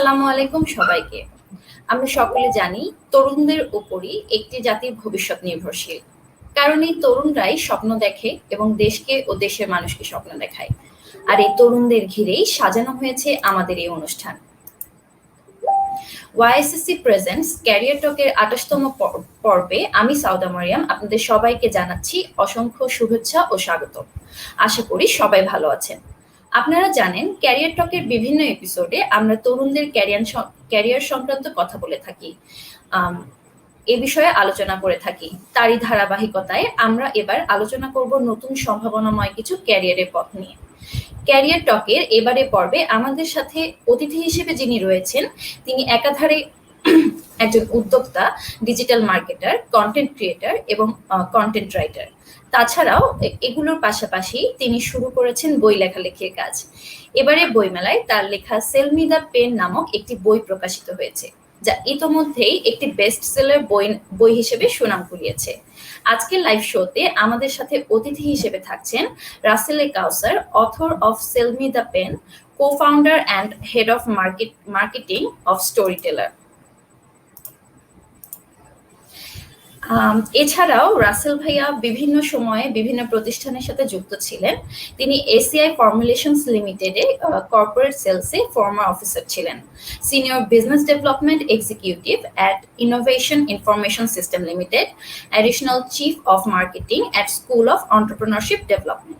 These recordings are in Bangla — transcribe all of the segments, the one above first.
আসসালামু আলাইকুম সবাইকে। আমরা সকলে জানি তরুণদের উপরই একটি জাতির ভবিষ্যৎ নির্ভরশীল। কারণ এই তরুণরাই স্বপ্ন দেখে এবং দেশকে ও দেশের মানুষকে স্বপ্ন দেখায়। আর এই তরুণদের ঘিরেই সাজানো হয়েছে আমাদের এই অনুষ্ঠান। ওয়াইএসএসসি প্রেজেন্টস ক্যারিয়ার টকের ২৮তম পর্বে আমি সাউদা মারিয়াম আপনাদের সবাইকে জানাচ্ছি অসংখ্য শুভেচ্ছা ও স্বাগত। আশা করি সবাই ভালো আছেন। আপনারা জানেন ক্যারিয়ার টকের বিভিন্ন এপিসোডে আমরা তরুণদের ক্যারিয়ার সংক্রান্ত কথা বলে থাকি, এ বিষয়ে আলোচনা করে থাকি। তারই ধারাবাহিকতায় আমরা এবার আলোচনা করব নতুন সম্ভাবনাময় কিছু ক্যারিয়ারের পথ নিয়ে। ক্যারিয়ার টকের এবারে পর্বে আমাদের সাথে অতিথি হিসেবে যিনি রয়েছেন তিনি একাধারে একজন উদ্যোক্তা, ডিজিটাল মার্কেটার, কন্টেন্ট ক্রিয়েটর এবং কন্টেন্ট রাইটার। তাছাড়াও এগুলোর পাশাপাশি তিনি শুরু করেছেন বই লেখালেখির কাজ। এবারে বইমেলায় তার লেখা সেল মি দ্য পেন নামক একটি বই প্রকাশিত হয়েছে, যা ইতোমধ্যেই একটি বেস্ট সেলার বই হিসেবে সুনাম কুড়িয়েছে। আজকের লাইভ শোতে আমাদের সাথে অতিথি হিসেবে থাকছেন Rasel A Kawsar, author of sell me the pen, co-founder and head of marketing of Storyteller. এছাড়াও রাসেল ভাইয়া বিভিন্ন সময়ে বিভিন্ন প্রতিষ্ঠানের সাথে যুক্ত ছিলেন। তিনি এসিআই ফর্মুলেশনস লিমিটেডে কর্পোরেট সেলসে ফর্মার অফিসার ছিলেন, senior business development executive at innovation information system limited, additional chief of marketing at school of entrepreneurship development.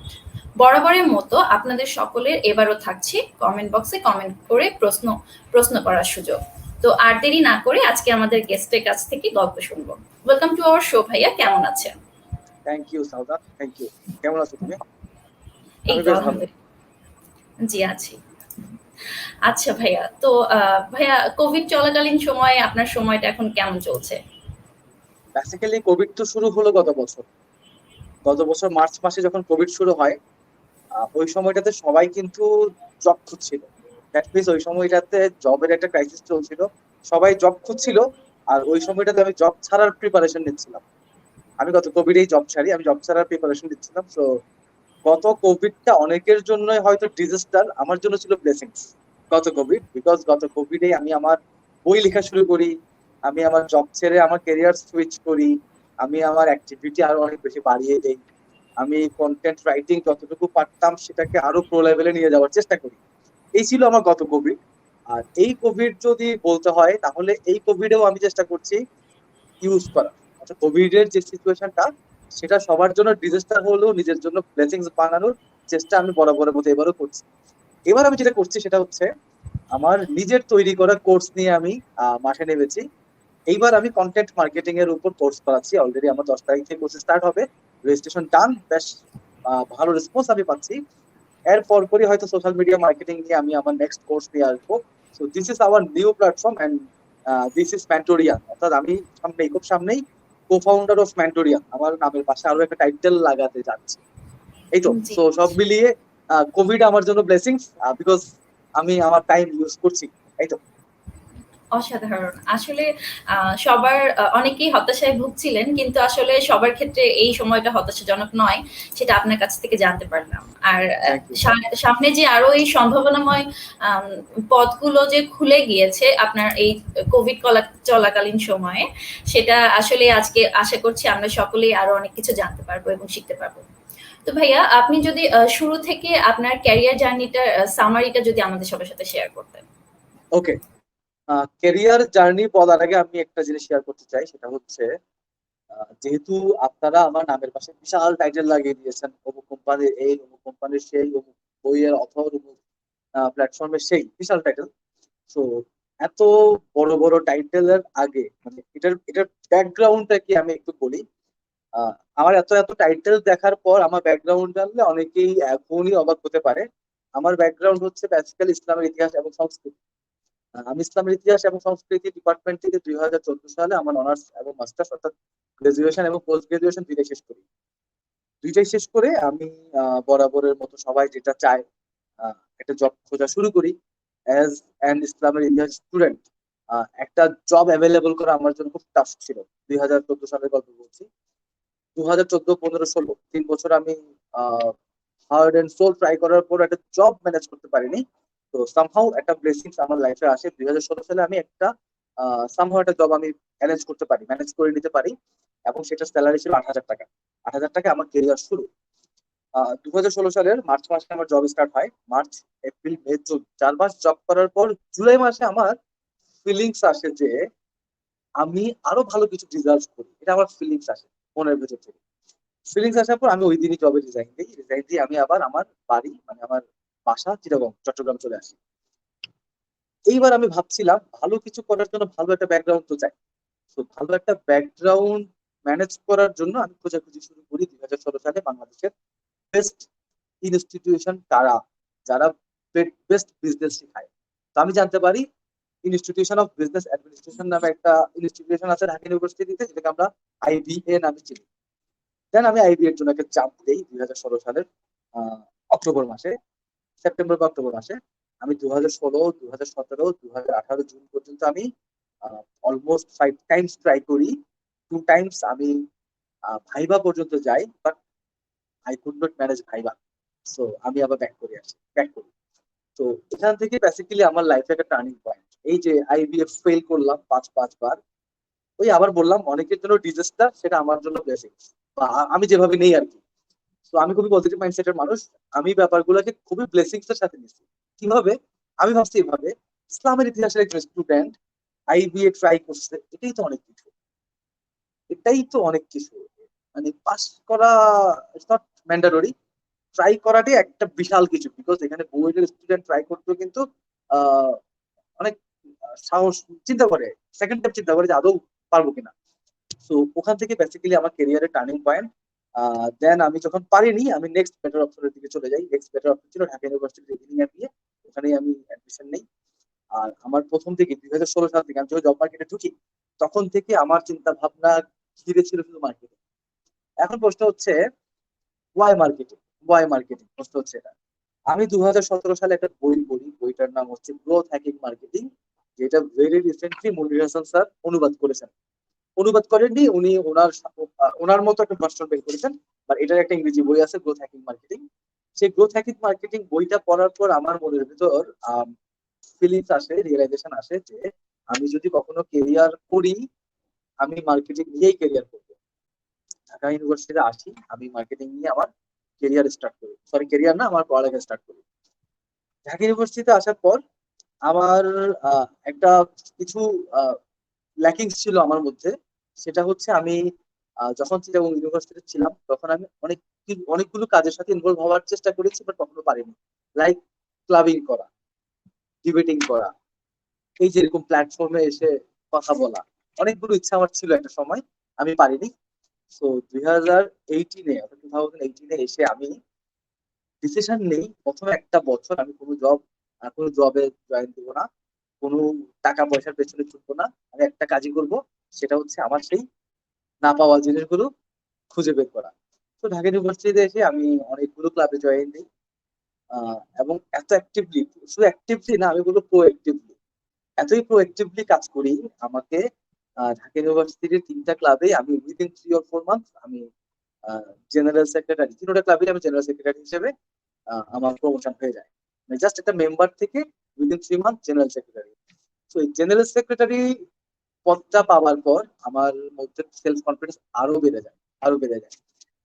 বরাবরের মতো আপনাদের সকলের এবারও থাকছে কমেন্ট বক্সে কমেন্ট করে প্রশ্ন করার সুযোগ। তো আর দেরি না করে আজকে আমাদের গেস্টের কাছ থেকে গল্প শুনবো। ওয়েলকাম টু আওয়ার শো ভাইয়া, কেমন আছেন? Thank you Sauda, thank you. কেমন আছো তুমি? এই তো আলহামদুলিল্লাহ, জি আছি। আচ্ছা ভাইয়া, তো ভাইয়া কোভিড চলাকালীন সময়ে আপনার সময়টা এখন কেমন চলছে? বেসিক্যালি কোভিড তো শুরু হলো গত বছর মার্চ মাসে যখন কোভিড শুরু হয়, ওই সময়টাতে সবাই কিন্তু জব খুঁজছিল। দ্যাট মিনস ওই সময়টাতে জবের একটা ক্রাইসিস চলছিল, সবাই জব খুঁজছিল। আর ওই সময়টাতে আমি জব ছাড়ার প্রিপারেশন নিচ্ছিলাম। আমি গত কোভিডেই জব ছাড়ি, আমি জব ছাড়ার প্রিপারেশন নিচ্ছিলাম। তো গত কোভিডটা অনেকের জন্য হয়তো ডিজাস্টার, আমার জন্য ছিল ব্লেসিংস গত কোভিড। বিকজ গত কোভিডে আমি আমার বই লেখা শুরু করি, আমি আমার জব ছেড়ে আমার ক্যারিয়ার সুইচ করি, আমি আমার অ্যাক্টিভিটি আরো অনেক বেশি বাড়িয়ে দেই, আমি কন্টেন্ট রাইটিং যতটুকু পারতাম সেটাকে আরো প্রো লেভেলে নিয়ে যাওয়ার চেষ্টা করি। এই ছিল আমার গত কোভিড। আর এই কোভিড যদি বলতে হয় তাহলে এই কোভিডেও আমি চেষ্টা করছি ইউজ করা। আচ্ছা, কোভিড এর যে সিচুয়েশনটা সেটা সবার জন্য ডিজাস্টার হলেও নিজের জন্য ব্লেসিংস বানানোর চেষ্টা আমি বরাবরের মতো এবারও করছি। এবার আমি যেটা করছি সেটা হচ্ছে আমার নিজের তৈরি করা কোর্স নিয়ে আমি মাঠে নেমেছি। এইবার আমি কন্টেন্ট মার্কেটিং এর উপর কোর্স করাচ্ছি। অলরেডি আমার 10 তারিখ থেকে কোর্স স্টার্ট হবে, রেজিস্ট্রেশন ডান, বেশ ভালো রেসপন্স আমি পাচ্ছি। এর পরপরই হয়তো সোশ্যাল মিডিয়া মার্কেটিং নিয়ে আমি আমার নেক্সট কোর্স নিয়ে আসবো। So this is our new platform and this is Mentorian. অর্থাৎ আমি খুব সামনেই co-founder অফ ম্যান্টোরিয়ান আমার নামের পাশে আরো একটা টাইটেল লাগাতে যাচ্ছি। এই তো। সো সব মিলিয়ে কোভিড আমার জন্য ব্লেসিংস, বিকজ আমি আমার টাইম ইউজ করছি। এই তো। অসাধারণ। আসলে সবার অনেকেই হতাশায় ভুগছিলেন, কিন্তু আসলে সবার ক্ষেত্রে এই সময়টা হতাশাজনক নয়, সেটা আপনার কাছ থেকে জানতে পারলাম। আর সামনে যে আরো এই সম্ভাবনাময় পথগুলো যে খুলে গিয়েছে আপনার এই কোভিড চলাকালীন সময়ে, সেটা আসলে আজকে আশা করছি আমরা সকলেই আরো অনেক কিছু জানতে পারবো এবং শিখতে পারবো। তো ভাইয়া, আপনি যদি শুরু থেকে আপনার ক্যারিয়ার জার্নিটা সামারিটা যদি আমাদের সবার সাথে শেয়ার করতেন। ওকে, ক্যারিয়ার জার্নি বলার আগে আমি একটা জিনিস শেয়ার করতে চাই, সেটা হচ্ছে যেহেতু আপনারা আমার নামের পাশে বিশাল টাইটেল লাগিয়ে দিয়েছেন, অমুক কোম্পানির এই, অমুক কোম্পানির সেই, অমুক বইয়ের অথর, অমুক প্ল্যাটফর্মের সেই, বিশাল টাইটেল। তো এত বড় বড় টাইটেলের আগে মানে এটার ব্যাকগ্রাউন্ডটা কি আমি একটু বলি। আমার এত এত টাইটেল দেখার পর আমার ব্যাকগ্রাউন্ড জানলে অনেকেই এখনই অবাক হতে পারে। আমার ব্যাকগ্রাউন্ড হচ্ছে বেসিক্যালি ইসলামের ইতিহাস এবং সংস্কৃতি। আমি ইসলামের ইতিহাস এবং সংস্কৃতি ডিপার্টমেন্ট থেকে 2014 সালে আমার অনার্স এবং মাস্টার্স অর্থাৎ গ্রাজুয়েশন এবং পোস্ট গ্রাজুয়েশন দুইটাই শেষ করে আমি বরাবরের মতো সবাই যেটা চায় একটা জব খোঁজা শুরু করি। অ্যাজ অ্যান ইসলামের ইতিহাস স্টুডেন্ট একটা জব অ্যাভেলেবল করা আমার জন্য খুব টাফ ছিল। 2014 সালের গল্প বলছি। 2014, 15, 16 3 বছর আমি হার্ড এন্ড সোল ট্রাই করার পর একটা জব ম্যানেজ করতে পারিনি। তো সামহাউ একটা ব্লেসিংস আমার লাইফে আসে 2016 সালে। আমি একটা সামহাউ একটা জব আমি অ্যারেঞ্জ করতে পারি, ম্যানেজ করে নিতে পারি, এবং সেটা স্যালারি ছিল 8,000 টাকা। 8,000 টাকা আমার কেরিয়ার শুরু। 2016 সালের মার্চ মাসে আমার জব স্টার্ট হয়। মার্চ, এপ্রিল, মে, জুন, 4 মাস জব করার পর জুলাই মাসে আমার ফিলিংস আসে যে আমি আরো ভালো কিছু ডিজার্ভ করি। এটা আমার ফিলিংস আসে মনের ভেতর থেকে। ফিলিংস আসার পর আমি ওই দিনই জবে রিজাইন দিই। রিজাইন দিয়ে আমি আবার আমার বাড়ি, মানে আমার বাসা চিটাগং, চট্টগ্রাম চলে আসি। এইবার আমি ভাবছিলাম ভালো কিছু করার জন্য ভালো একটা ব্যাকগ্রাউন্ড তো চাই। তো ভালো একটা ব্যাকগ্রাউন্ড ম্যানেজ করার জন্য আমি খোঁজাখুঁজি শুরু করি 2016 সালে। বাংলাদেশের বেস্ট ইনস্টিটিউশন কারা, যারা বেস্ট বিজনেস শেখায়। তো আমি জানতে পারি ইনস্টিটিউশন অফ বিজনেস অ্যাডমিনিস্ট্রেশন নামে একটা ইনস্টিটিউশন আছে ঢাকা ইউনিভার্সিটিতে, যেটাকে আমরা আইবিএ নামে চিনি। দেন আমি আইবিএ এর জন্য একটা চাপ দিই 2016 সালের আহ, অক্টোবর মাসে, সেপ্টেম্বর বা অক্টোবর মাসে। আমি 2016, 2017, 2018 জুন পর্যন্ত আমি অলমোস্ট 5 টাইমস ট্রাই করি। 2 টাইমস আমি ভাইবা পর্যন্ত যাই, but I could not manage viva. So আমি আবার ব্যাক করি। তো এখান থেকে বেসিক্যালি আমার লাইফে একটা টার্নিং পয়েন্ট। এই যে আইবিএফ ফেল করলাম 5 বার। ওই আবার বললাম, অনেকের জন্য ডিজাস্টার, সেটা আমার জন্য ব্লেসিং, বা আমি যেভাবে নেই আর কি। তো আমি খুবই পজিটিভ মাইন্ডসেটের মানুষ। আমি ব্যাপারগুলোকে খুবই ব্লেসিংস এর সাথে নিচ্ছি। কিভাবে? আমি ভাবছি এভাবে, ইসলামের ইতিহাসের একজন স্টুডেন্ট আইবিএ ট্রাই করছে, এটাই তো অনেক কিছু। মানে পাস করা ইটস নট ম্যান্ডেটরি, ট্রাই করাটাই একটা বিশাল কিছু। বিকজ এখানে বুয়েটের স্টুডেন্ট ট্রাই করতেও কিন্তু আহ, অনেক সাহস চিন্তা করে, সেকেন্ড টাইম চিন্তা করে যে আদৌ পারবো কিনা। তো ওখান থেকে বেসিক্যালি আমার ক্যারিয়ারের টার্নিং পয়েন্ট। দেন আমি যখন পারিনি, আমি নেক্সট বেটার অপশনের দিকে চলে যাই। নেক্সট বেটার অপশন ছিল ঢাকা ইউনিভার্সিটি ইঞ্জিনিয়ার নিয়ে। ওখানেই আমি অ্যাডমিশন নেই। আর আমার প্রথম থেকে 2016 সাল থেকে আমি যখন জব মার্কেটে ঢুকি, তখন থেকে আমার চিন্তা ভাবনা ঘিরে ছিল শুধু মার্কেটিং। এখন প্রশ্ন হচ্ছে ওয়াই মার্কেটিং, ওয়াই মার্কেটিং, প্রশ্ন হচ্ছে এটা। আমি 2017 সালে একটা বই পড়ি, বইটার নাম হচ্ছে গ্রোথ হ্যাকিং মার্কেটিং, যেটা ভেরি রিসেন্টলি মনির হাসান স্যার অনুবাদ করেছেন। অনুবাদ করেননি উনি, ওনার মতো একটা ভার্সন বের করেছেন। বাট এটার একটা ইংরেজি বই আছে, গ্রোথ হ্যাকিং মার্কেটিং। সেই গ্রোথ হ্যাকিং মার্কেটিং বইটা পড়ার পর আমার মনের ভিতর ফিলিংস আসে, রিয়েলাইজেশন আসে যে আমি যদি কখনো কেরিয়ার করি, আমি মার্কেটিং নিয়েই কেরিয়ার করবো। ঢাকা ইউনিভার্সিটিতে আসি, আমি মার্কেটিং নিয়ে আমার কেরিয়ার স্টার্ট করি, সরি কেরিয়ার না, আমার পড়ালেখা স্টার্ট করি। ঢাকা ইউনিভার্সিটিতে আসার পর আমার একটা কিছু ল্যাকিংস ছিল আমার মধ্যে। সেটা হচ্ছে আমি যখন চিটাগং ইউনিভার্সিটিতে ছিলাম, তখন আমি অনেকগুলো কাজের সাথে ইনভলভ হওয়ার চেষ্টা করেছি, বাট কখনো পারিনি। লাইক ক্লাবিং করা, ডিবেটিং করা, এই যে এরকম প্ল্যাটফর্মে এসে কথা বলা, অনেকগুলো ইচ্ছা আমার ছিল একটা সময়, আমি পারিনি। তো 2018 এসে আমি ডিসিশন নেই, প্রথমে একটা বছর আমি কোনো জবে জয়েন দিব না, কোনো টাকা পয়সার পেছনে ছুটবো না। আমি একটা কাজই করব, সেটা হচ্ছে আমার সেই না পাওয়া জিনিসগুলো খুঁজে বের করা। তো ঢাকা ইউনিভার্সিটিতে এসে আমি অনেকগুলো ক্লাবে জয়েন দিই। এবং এত অ্যাক্টিভলি, শুধু অ্যাক্টিভলি না, আমি বলবো প্রোঅ্যাক্টিভলি, এতই প্রোঅ্যাক্টিভলি কাজ করি। আমাকে ঢাকা ইউনিভার্সিটির 3টা ক্লাবে আমি উইদিন 3 or 4 মান্থ আমি জেনারেল সেক্রেটারি, 3টা ক্লাবে আমি জেনারেল সেক্রেটারি হিসেবে আমার প্রমোশন হয়ে যায়। মানে জাস্ট একটা মেম্বার থেকে উইদিন 3 মান্থ জেনারেল সেক্রেটারি। তো এই জেনারেল সেক্রেটারি পদটা পাওয়ার পর আমার মধ্যে সেলফ কনফিডেন্স আরো বেড়ে যায়।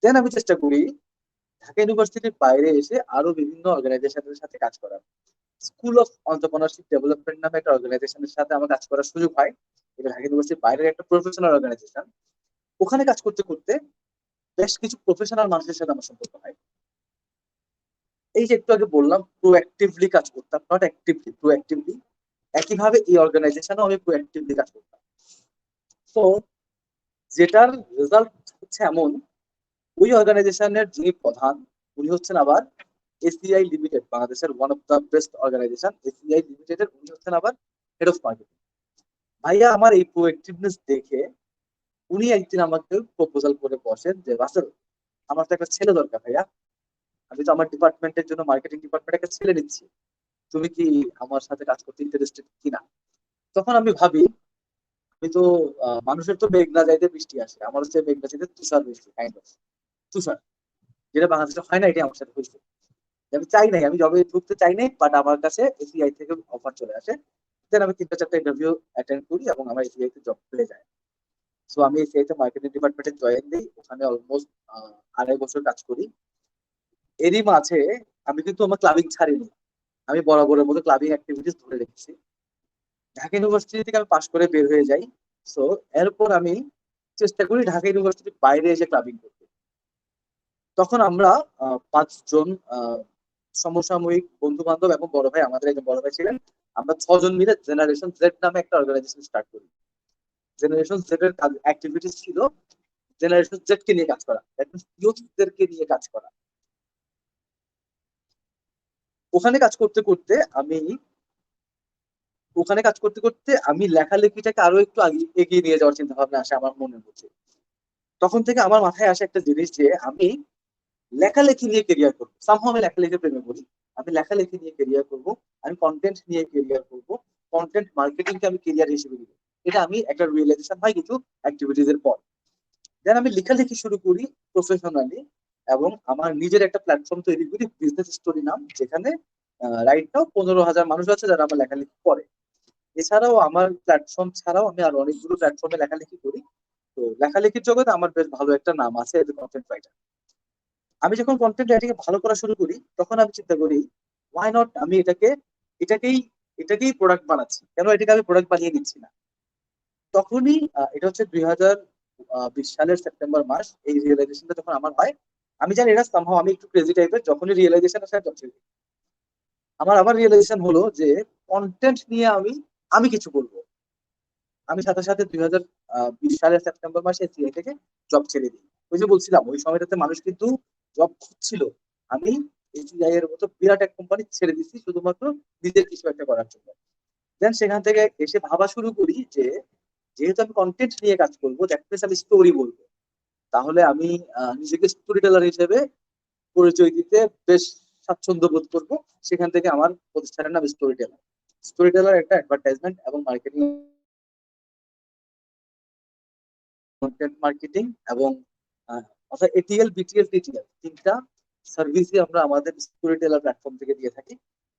দেন আমি চেষ্টা করি ঢাকা ইউনিভার্সিটির বাইরে এসে আরো বিভিন্ন অর্গানাইজেশনের সাথে কাজ করার। স্কুল অফ অন্টারপ্রেনারশিপ ডেভেলপমেন্ট নামে একটা অর্গানাইজেশনের সাথে আমার কাজ করার সুযোগ হয়। এটা ঢাকা ইউনিভার্সিটির বাইরের একটা প্রফেশনাল অর্গানাইজেশন। ওখানে কাজ করতে করতে বেশ কিছু প্রফেশনাল মানুষের সাথে আমার সম্পর্ক হয়। এই যে একটু আগে বললাম প্রোঅ্যাক্টিভলি কাজ করতাম, নট অ্যাক্টিভলি, প্রোঅ্যাক্টিভলি। একইভাবে এই অর্গানাইজেশনেও আমি প্রোঅ্যাক্টিভলি কাজ করতাম। তো যেটার রেজাল্ট হচ্ছে এমন, ওই অর্গানাইজেশনের যিনি প্রধান, উনি হচ্ছেন আবার এসিআই লিমিটেড, বাংলাদেশের one of the best organisation ACI limited এর, উনি হচ্ছেন আবার হেড অফ মার্কেটিং। ভাইয়া আমার এই প্রোঅ্যাক্টিভনেস দেখে উনি একদিন আমাকে প্রপোজাল করে বসেন যে রাসেল, আমার তো একটা ছেলে দরকার ভাইয়া, আমি তো আমার ডিপার্টমেন্টের জন্য মার্কেটিং ডিপার্টমেন্ট একটা ছেলে নিচ্ছি, তুমি কি আমার সাথে কাজ করতে ইন্টারেস্টেড কিনা? তখন আমি ভাবি, আমি তো মানুষের তো মেঘনা যাইতে বৃষ্টি আসে, আমার হচ্ছে মেঘনা যাইতে তুষার বৃষ্টি, কাইন্ড অফ তুষার, যেটা বাংলাদেশে হয় না, এটা আমার সাথে হয়েছে। আমি চাই নাই, আমি জবে ঢুকতে চাই নাই, বাট আমার কাছে এসিআই থেকে অফার চলে আসে। দেন আমি 3টা 4টা ইন্টারভিউ অ্যাটেন্ড করি এবং আমার এসিআই তে জব পেয়ে যায়। সো আমি এসিআই তে মার্কেটিং ডিপার্টমেন্টে জয়েন দিই, ওখানে অলমোস্ট 2.5 বছর কাজ করি। এরই মাঝে আমি কিন্তু আমার ক্লাবিং ছাড়িনি, আমি বরাবরের মতো ক্লাবিং অ্যাক্টিভিটিস ধরে রেখেছি। ঢাকা ইউনিভার্সিটি থেকে আমি পাশ করে বের হয়ে যাই। সো এরপর আমি চেষ্টা করি ঢাকা ইউনিভার্সিটির বাইরে এসে ক্লাবিং করতে। তখন আমরা 5 জন সমসাময়িক বন্ধু বান্ধব এবং বড় ভাই, আমাদের একজন বড় ভাই ছিলেন, আমরা 6 জন মিলে জেনারেশন জেড নামে একটা অর্গানাইজেশন স্টার্ট করি। জেনারেশন জেড এর অ্যাক্টিভিটিস ছিল জেনারেশন জেড কে নিয়ে কাজ করা, ইউথদেরকে নিয়ে কাজ করা। ওখানে কাজ করতে করতে আমি লেখালেখিটাকে আরো একটু এগিয়ে নিয়ে যাওয়ার চিন্তা ভাবনা আসে আমার মনের মধ্যে। তখন থেকে আমার মাথায় আসে একটা জিনিস যে আমি লেখালেখি নিয়ে কেরিয়ার করবো। সামহাও আমি লেখালেখি প্রেমে পড়ি, আমি লেখালেখি নিয়ে কেরিয়ার করব, আমি কন্টেন্ট নিয়ে কেরিয়ার করব, কন্টেন্ট মার্কেটিং কে আমি কেরিয়ার হিসেবে নিব। এটা আমি একটা রিয়েলাইজেশন হয় কিছু অ্যাক্টিভিটিজ এর পর। দেন আমি লেখালেখি শুরু করি প্রফেশনালি, এবং আমার নিজের একটা প্ল্যাটফর্ম তৈরি করি বিজনেস স্টোরি নাম, যেখানে রাইট নাও 15,000 মানুষ আছে যারা আমার লেখালেখি করে। এছাড়াও আমার প্ল্যাটফর্ম ছাড়াও আমি আরো অনেকগুলো প্ল্যাটফর্মে লেখালেখি করি। তো লেখালেখির জগতে আমার বেশ ভালো একটা নাম আছে এজ এ কন্টেন্ট রাইটার। আমি যখন কন্টেন্ট রাইটিং ভালো করা শুরু করি, তখন আমি চিন্তা করি ওয়াই নট আমি এটাকেই এটাকেই প্রোডাক্ট বানাচ্ছি, কেন এটাকে আমি প্রোডাক্ট বানিয়ে নিচ্ছি না। তখনই এটা হচ্ছে 2020 সালের সেপ্টেম্বর মাস, এই রিয়েলাইজেশনটা যখন আমার হয়। আমি জানি এটা সামহাও আমি একটু ক্রেজি টাইপের, যখনই রিয়েলাইজেশন আসে তখন আমার আবার রিয়েলাইজেশন হলো যে কন্টেন্ট নিয়ে আমি আমি কিছু বলবো। আমি সাথে সাথে 2020 সালের সেপ্টেম্বর মাসে সিএ থেকে জব ছেড়ে দিই। ওই যে বলছিলাম ওই সময়টাতে মানুষ কিন্তু জব খুঁজছিল, আমি এসিআই এর মতো বিরাট এক কোম্পানি ছেড়ে দিচ্ছি শুধুমাত্র নিজের কিছু একটা করার জন্য। দেন সেখান থেকে এসে ভাবা শুরু করি যে যেহেতু আমি কন্টেন্ট নিয়ে কাজ করবো, দ্যাট মিনস আমি স্টোরি বলবো, তাহলে আমি নিজেকে স্টোরি টেলার হিসেবে পরিচয় দিতে বেশ স্বাচ্ছন্দ্য বোধ করবো। সেখান থেকে আমার প্রতিষ্ঠানের নাম স্টোরি টেলার। স্টোরি টেলার একটা অ্যাডভার্টাইজমেন্ট এবং মার্কেটিং, কন্টেন্ট মার্কেটিং এবং অর্থাৎ এটিএল বিটিএল টিটিএল 3টা সার্ভিসই আমরা আমাদের স্টোরি টেলার প্ল্যাটফর্ম থেকে দিয়ে থাকি।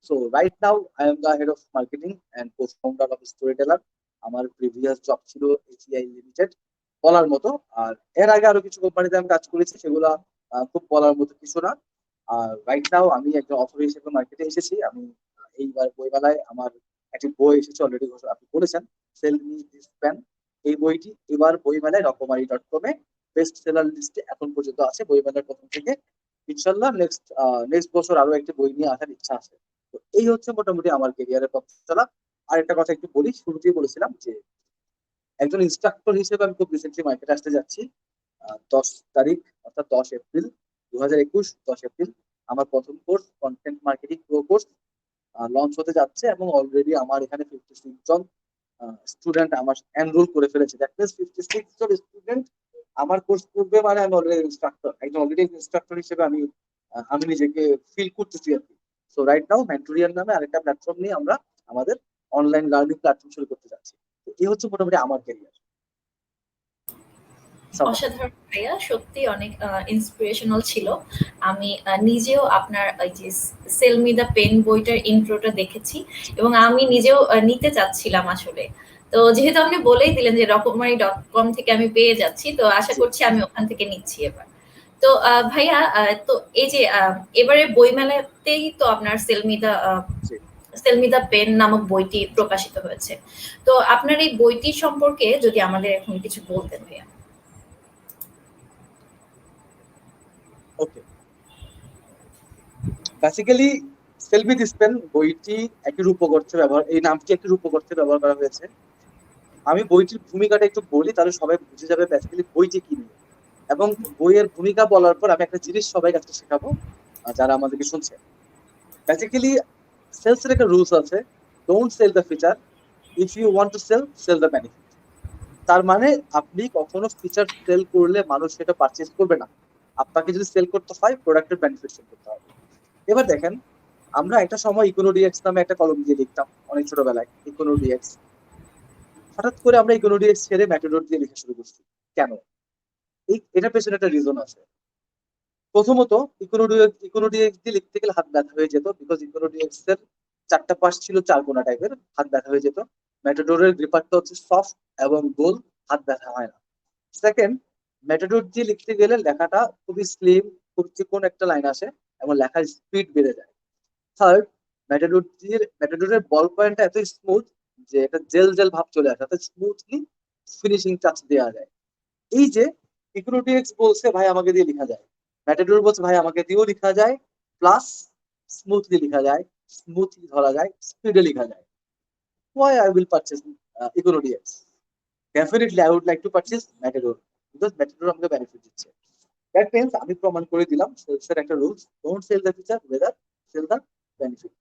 So right now I am the head of marketing and co founder of story teller. আমার প্রিভিয়াস জব ছিল এসিআই লিমিটেড, বলার মতো। আর এর আগে আরো কিছু কোম্পানিতে আমি কাজ করেছি, সেগুলা খুব বলার মতো কিছু না। আর রাইট নাও আমি একজন অথর হিসেবে মার্কেটে এসেছি। আমি এইবার বইমেলায় আমার একটি বই এসেছে অলরেডি, আপনি বলেছেন, সেল মি দিস পেন। এই বইটি এবার বইমেলায় রকমারি.কমে বেস্ট সেলার লিস্টে এখন পর্যন্ত আছে বইমেলার প্রথম থেকে। ইনশাল্লাহ নেক্সট বছর আরো একটি বই নিয়ে আসার ইচ্ছা আছে। তো এই হচ্ছে মোটামুটি আমার কেরিয়ারের পথ চলা। আর একটা কথা একটু বলি, শুরুতেই বলেছিলাম যে একজন ইনস্ট্রাক্টর হিসেবে আমি খুব রিসেন্টলি মার্কেটে আসতে যাচ্ছি। 10 তারিখ, অর্থাৎ 10 এপ্রিল 2021, 10 এপ্রিল আমার প্রথম course content marketing pro course launch হতে যাচ্ছে, এবং অলরেডি আমার এখানে 56 জন স্টুডেন্ট আমার এনরোল করে ফেলেছে। দ্যাট মিনস 56 জন স্টুডেন্ট আমার কোর্স করবে, মানে আমি অলরেডি ইনস্ট্রাক্টর, একজন অলরেডি ইনস্ট্রাক্টর হিসেবে আমি নিজেকে ফিল করতেছি আর কি। সো রাইট নাও মেন্টরিয়াল নামে আরেকটা প্ল্যাটফর্ম নিয়ে আমরা আমাদের অনলাইন লার্নিং প্ল্যাটফর্ম শুরু করতে যাচ্ছি। তো এই হচ্ছে মোটামুটি আমার ক্যারিয়ার। অসাধারণ ভাইয়া, সত্যি অনেক ইন্সপিরেশনাল ছিল। আমি নিজেও আপনার এই যে সেল মি দ্য পেন বইটার ইন্ট্রোটা দেখেছি এবং আমি নিজেও নিতে চাচ্ছিলাম আসলে। তো যেহেতু আপনি বলেই দিলেন যে রকমারি.কম থেকে আমি পেয়ে যাচ্ছি, তো আশা জি করছি আমি ওখান থেকে নিচ্ছি এবার। তো ভাইয়া, তো এই যে এবারে বইমেলাতেই তো আপনার জি সেল মি দ্য পেন নামক বইটি প্রকাশিত হয়েছে। তো আপনার এই বইটি সম্পর্কে যদি আমাদের এখন কিছু বলতেন ভাইয়া। ওকে। বেসিক্যালি সেলফি ডিসপেন বইটি একটি রূপকর্থে ব্যবহার, এই নামটি একটি রূপকর্থে ব্যবহার করা হয়েছে। আমি বইটির ভূমিকাটা একটু বলি, তাহলে সবাই বুঝে যাবে বেসিক্যালি বইটি কি নিয়ে। এবং বইয়ের ভূমিকা বলার পর আমি একটা জিনিস সবাই কাছে শেখাবো, যারা আমাদেরকে শুনছে। বেসিক্যালি সেলস এর একটা রুলস আছে, don't sell the feature, if you want to sell, sell the benefit. তার মানে আপনি কখনো ফিচার সেল করলে মানুষ সেটা পারচেজ করবে না। আপনাকে যদি সেল করতে হয় প্রোডাক্টের বেনিফিট সেল করতে হবে। এবার দেখেন, আমরা একটা সময় ইকোনোডিএক্স নামে একটা কলম দিয়ে লিখতাম অনেক ছোটবেলায়, ইকোনোডিএক্স। হঠাৎ করে আমরা ইকোনোডিএক্স ছেড়ে ম্যাটোডোর দিয়ে লেখা শুরু করছি। কেন? এটার পেছনে একটা রিজন আছে। প্রথমত ইকোনোডিএক্স দিয়ে লিখতে গেলে হাত ব্যথা হয়ে যেত, বিকজ ইকোনোডিএক্স এর 4টা পাশ ছিল 4 কোনা টাইপের, হাত ব্যথা হয়ে যেত। ম্যাটাডোরের গ্রিপারটা হচ্ছে সফট এবং গোল, হাত ব্যথা হয় না। সেকেন্ড, ম্যাটাডোর দিয়ে লিখতে গেলে লেখাটা খুবই স্লিম, খুব চিকন একটা লাইন আসে এবং লেখার স্পিড বেড়ে যায়। থার্ড, ম্যাটাডোরের বল পয়েন্টটা এত স্মুথ যে এটা জেল জেল ভাব চলে আসে, অর্থাৎ স্মুথলি ফিনিশিং টাচ দেওয়া যায়। এই যে ইকোনোডিএক্স বলছে ভাই আমাকে দিয়ে লেখা যায়, ম্যাটাডোর বলছে ভাই আমাকে দিয়েও লেখা যায়, প্লাস স্মুথলি লেখা যায়, স্মুথলি ধরা যায়, স্পিডে লেখা যায়। Why I will purchase EconoDX? Definitely I would like to purchase Matador, because Matador আমাকে বেনিফিট দিচ্ছে। দ্যাট মিনস আমি প্রমাণ করে দিলাম সেলসের একটা rules, don't sell the feature, whether sell the benefit.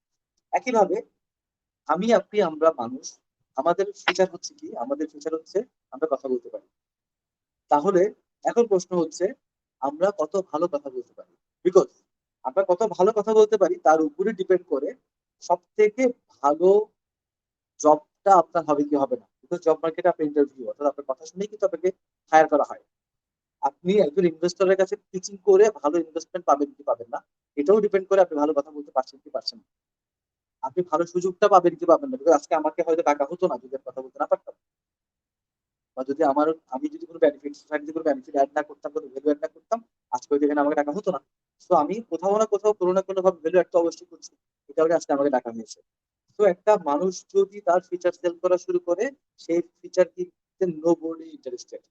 একইভাবে আমরা মানুষ, আমাদের ফিচার হচ্ছে কি? আমাদের ফিচার হচ্ছে আমরা কথা বলতে পারি। তাহলে এখন প্রশ্ন হচ্ছে আমরা কত ভালো কথা বলতে পারি, বিকজ আমরা কত ভালো কথা বলতে পারি তার উপরে ডিপেন্ড করে সব থেকে ভালো জবটা আপনার হবে কি হবে না। বিকজ জব মার্কেটে আপনার ইন্টারভিউ, অর্থাৎ আপনার কথা শুনেই কিন্তু আপনাকে হায়ার করা হয়। আপনি একজন ইনভেস্টরের কাছে পিচিং করে ভালো ইনভেস্টমেন্ট পাবেন কি পাবেন না, এটাও ডিপেন্ড করে আপনি ভালো কথা বলতে পারছেন কি পারছেন না। আপনি ভালো সুযোগটা পাবেন কি পাবেন না, বিকজ আজকে আমাকে হয়তো টাকা হতো না যদি আমি কথা বলতে না পারতাম, বা যদি আমি যদি কোনো বেনিফিট, সোসাইটিতে কোনো বেনিফিট অ্যাড না করতাম, কোনো ভ্যালু অ্যাড না করতাম, আজকে হয়তো এখানে আমাকে টাকা হতো না। তো আমি কোথাও না কোথাও কোনো না কোনো ভাবে ভ্যালু অ্যাড তো অবশ্যই করছি, এটা কারণে আজকে আমাকে টাকা হয়েছে। তো একটা মানুষ যদি তার ফিচার সেল করা শুরু করে, সেই ফিচার কিনতে nobody interested,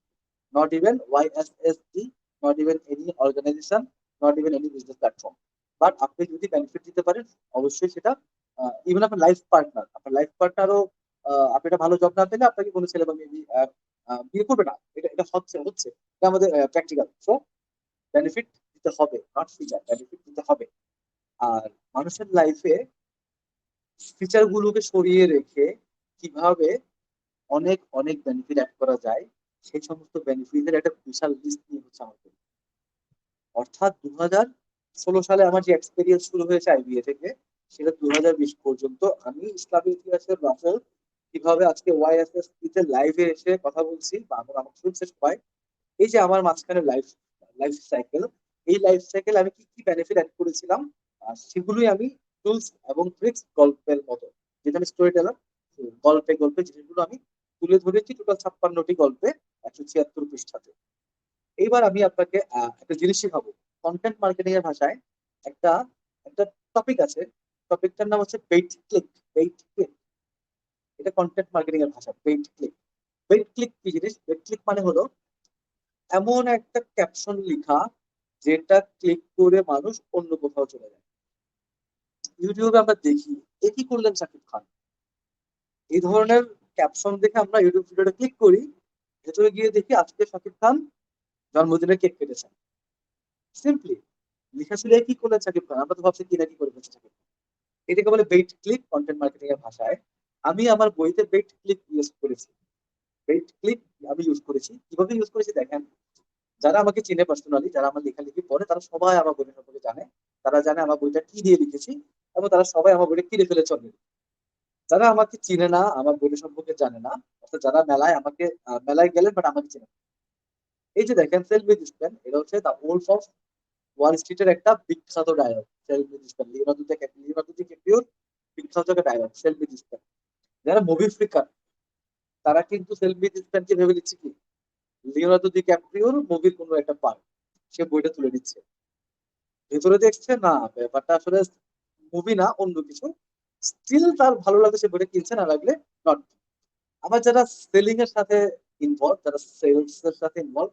not even YSSD, not even any organisation, not even any business platform. But আপনি যদি বেনিফিট দিতে পারেন, অবশ্যই সেটা, ইভেন আপনার লাইফ পার্টনারও, আপনি একটা ভালো জব না পেলে আপনাকে কোনো ছেলে বা মেয়ে বিয়ে করবে না। এটা এটা হচ্ছে হচ্ছে এটা আমাদের প্র্যাকটিক্যাল। সো বেনিফিট দিতে হবে, নট ফিচার, বেনিফিট দিতে হবে। আর মানুষের লাইফে ফিচার গুলোকে সরিয়ে রেখে কিভাবে অনেক অনেক বেনিফিট অ্যাড করা যায়, সেই সমস্ত বেনিফিটের একটা বিশাল লিস্ট নিয়ে হচ্ছে আমাদের। অর্থাৎ 2016 সালে আমার যে এক্সপিরিয়েন্স শুরু হয়েছে আইবিএ থেকে, সেটা 2020 পর্যন্ত আমি ইসলামী ইতিহাসের রাসেল কিভাবে আজকে ওয়াইএসএস তে লাইভে এসে কথা বলছি বা আমার শুনছে সবাই। এই যে আমার মাঝখানে লাইফ লাইফ সাইকেল, এই লাইফ সাইকেল আমি কি কি বেনিফিট অ্যাড করেছিলাম, সেগুলোই আমি টুলস এবং ট্রিক্স গল্পের মতো, যেটা আমি স্টোরি টেলার, গল্পে গল্পে যেগুলো আমি তুলে ধরেছি টোটাল 56টি গল্পে, 176 পৃষ্ঠাতে। এইবার আমি আপনাকে একটা জিনিস শেখাবো। কন্টেন্ট মার্কেটিং এর ভাষায় একটা একটা টপিক আছে, টপিকটার নাম হচ্ছে পেইড ক্লিক। পেইড ক্লিক, এটা কন্টেন্ট মার্কেটিং এর ভাষা, পেইড ক্লিক। পেইড ক্লিক কি জিনিস? পেইড ক্লিক মানে হলো এমন একটা ক্যাপশন লেখা যেটা ক্লিক করে মানুষ অন্য কোথাও চলে যায়। ইউটিউবে আমরা দেখি, এ কি করলেন শাকিব খান, এই ধরনের ক্যাপশন দেখে আমরা ইউটিউব ভিডিওটা ক্লিক করি, ভেতরে গিয়ে দেখি আজকে শাকিব খান জন্মদিনে কেক কেটেছেন। সিম্পলি লেখা ছিল কি করলেন শাকিব খান, আমরা তো ভাবছি কি না কি করে ফেলছে শাকিব খান। এটাকে বলে বেইট ক্লিক কন্টেন্ট মার্কেটিং এর ভাষায়। আমি আমার বইতে বেইট ক্লিক ইউজ করেছি। বেইট ক্লিক আমি ইউজ করেছি, কিভাবে ইউজ করেছি দেখেন। যারা আমাকে চিনে পার্সোনালি, যারা আমার লেখালেখি পড়ে, তারা সবাই আমার বই সম্পর্কে জানে। তারা জানে আমার বইটা কি দিয়ে লিখেছি, এবং তারা সবাই আমার বইটা কিনে ফেলেছে অলরেডি। যারা আমাকে চিনে না, আমার বই সম্পর্কে জানে না, অর্থাৎ যারা মেলায় গেলেন বাট আমাকে চিনে না। এই যে দেখেন সেলফ স্পেন, এটা হচ্ছে দ্য ওল্ড অফ ওয়াল স্ট্রিটের একটা বিখ্যাত ডায়লগ। সেলফ স্পেন, লিওনার্দো ডিক্যাপ্রিওর বিখ্যাত একটা ডায়লগ, সেলফ স্পেন। যারা মুভি ফ্রিকার, তারা কিন্তু সেলফ স্পেনকে ভেবে নিচ্ছে কি লিওনার্দো ডিক্যাপ্রিওর মুভির কোনো একটা পার্ট, সে বইটা তুলে নিচ্ছে। ভেতরে দেখছে না ব্যাপারটা আসলে মুভি না, অন্য কিছু। স্টিল তার ভালো লাগলে সে বইটা কিনছে, না লাগলে নট। আবার যারা সেলিং এর সাথে ইনভলভ, যারা সেলস এর সাথে ইনভলভ,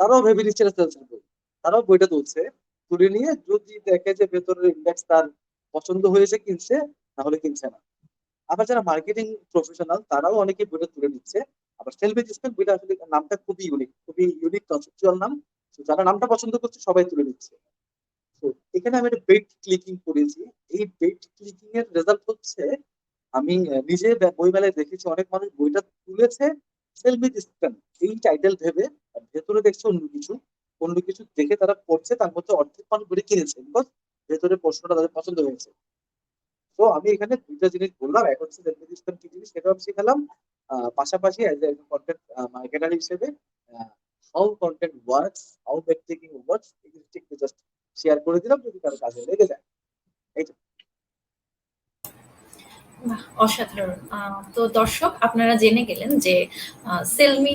তারাও ভেবে নিচ্ছে সেলস এর বই, তারাও বইটা তুলছে। তুলে নিয়ে যদি দেখে যে ভেতরের ইন্ডেক্স তার পছন্দ হয়েছে কিনছে, না হলে কিনছে না। আবার যারা মার্কেটিং প্রফেশনাল, তারাও অনেকে বইটা তুলে নিচ্ছে। আবার সেলফ ডিসকাউন্ট বইটা আসলে নামটা খুবই ইউনিক কনসেপচুয়াল নাম। তো যারা নামটা পছন্দ করছে সবাই তুলে নিচ্ছে। তো এখানে আমি একটা বেট ক্লিকিং করেছি। এই বেট ক্লিকিং এর রেজাল্ট হচ্ছে আমি নিজে বই মেলায় দেখেছি অনেক মানুষ বইটা তুলেছে সেলফি ডিসকাউন্ট এই টাইটেল ভেবে, আর ভেতরে দেখছে অন্য কিছু। অন্য কিছু দেখে তারা পড়ছে, তার মধ্যে অর্ধেক মানুষ বই কিনেছে, বিকজ ভেতরে প্রশ্নটা তাদের পছন্দ হয়েছে। তো আমি এখানে দুইটা জিনিস বললাম, এক হচ্ছে ডেফিনিশন কি জিনিস সেটা আমি শিখালাম, পাশাপাশি অ্যাজ এ কন্টেন্ট মার্কেটার হিসেবে how content works, how bet taking works, এই জিনিসটা একটু জাস্ট শেয়ার করে দিলাম, যদি কারো কাজে লেগে যায়। এই তো। বাহ! অসাধারণ। তো দর্শক আপনারা জেনে গেলেন যে সেল মি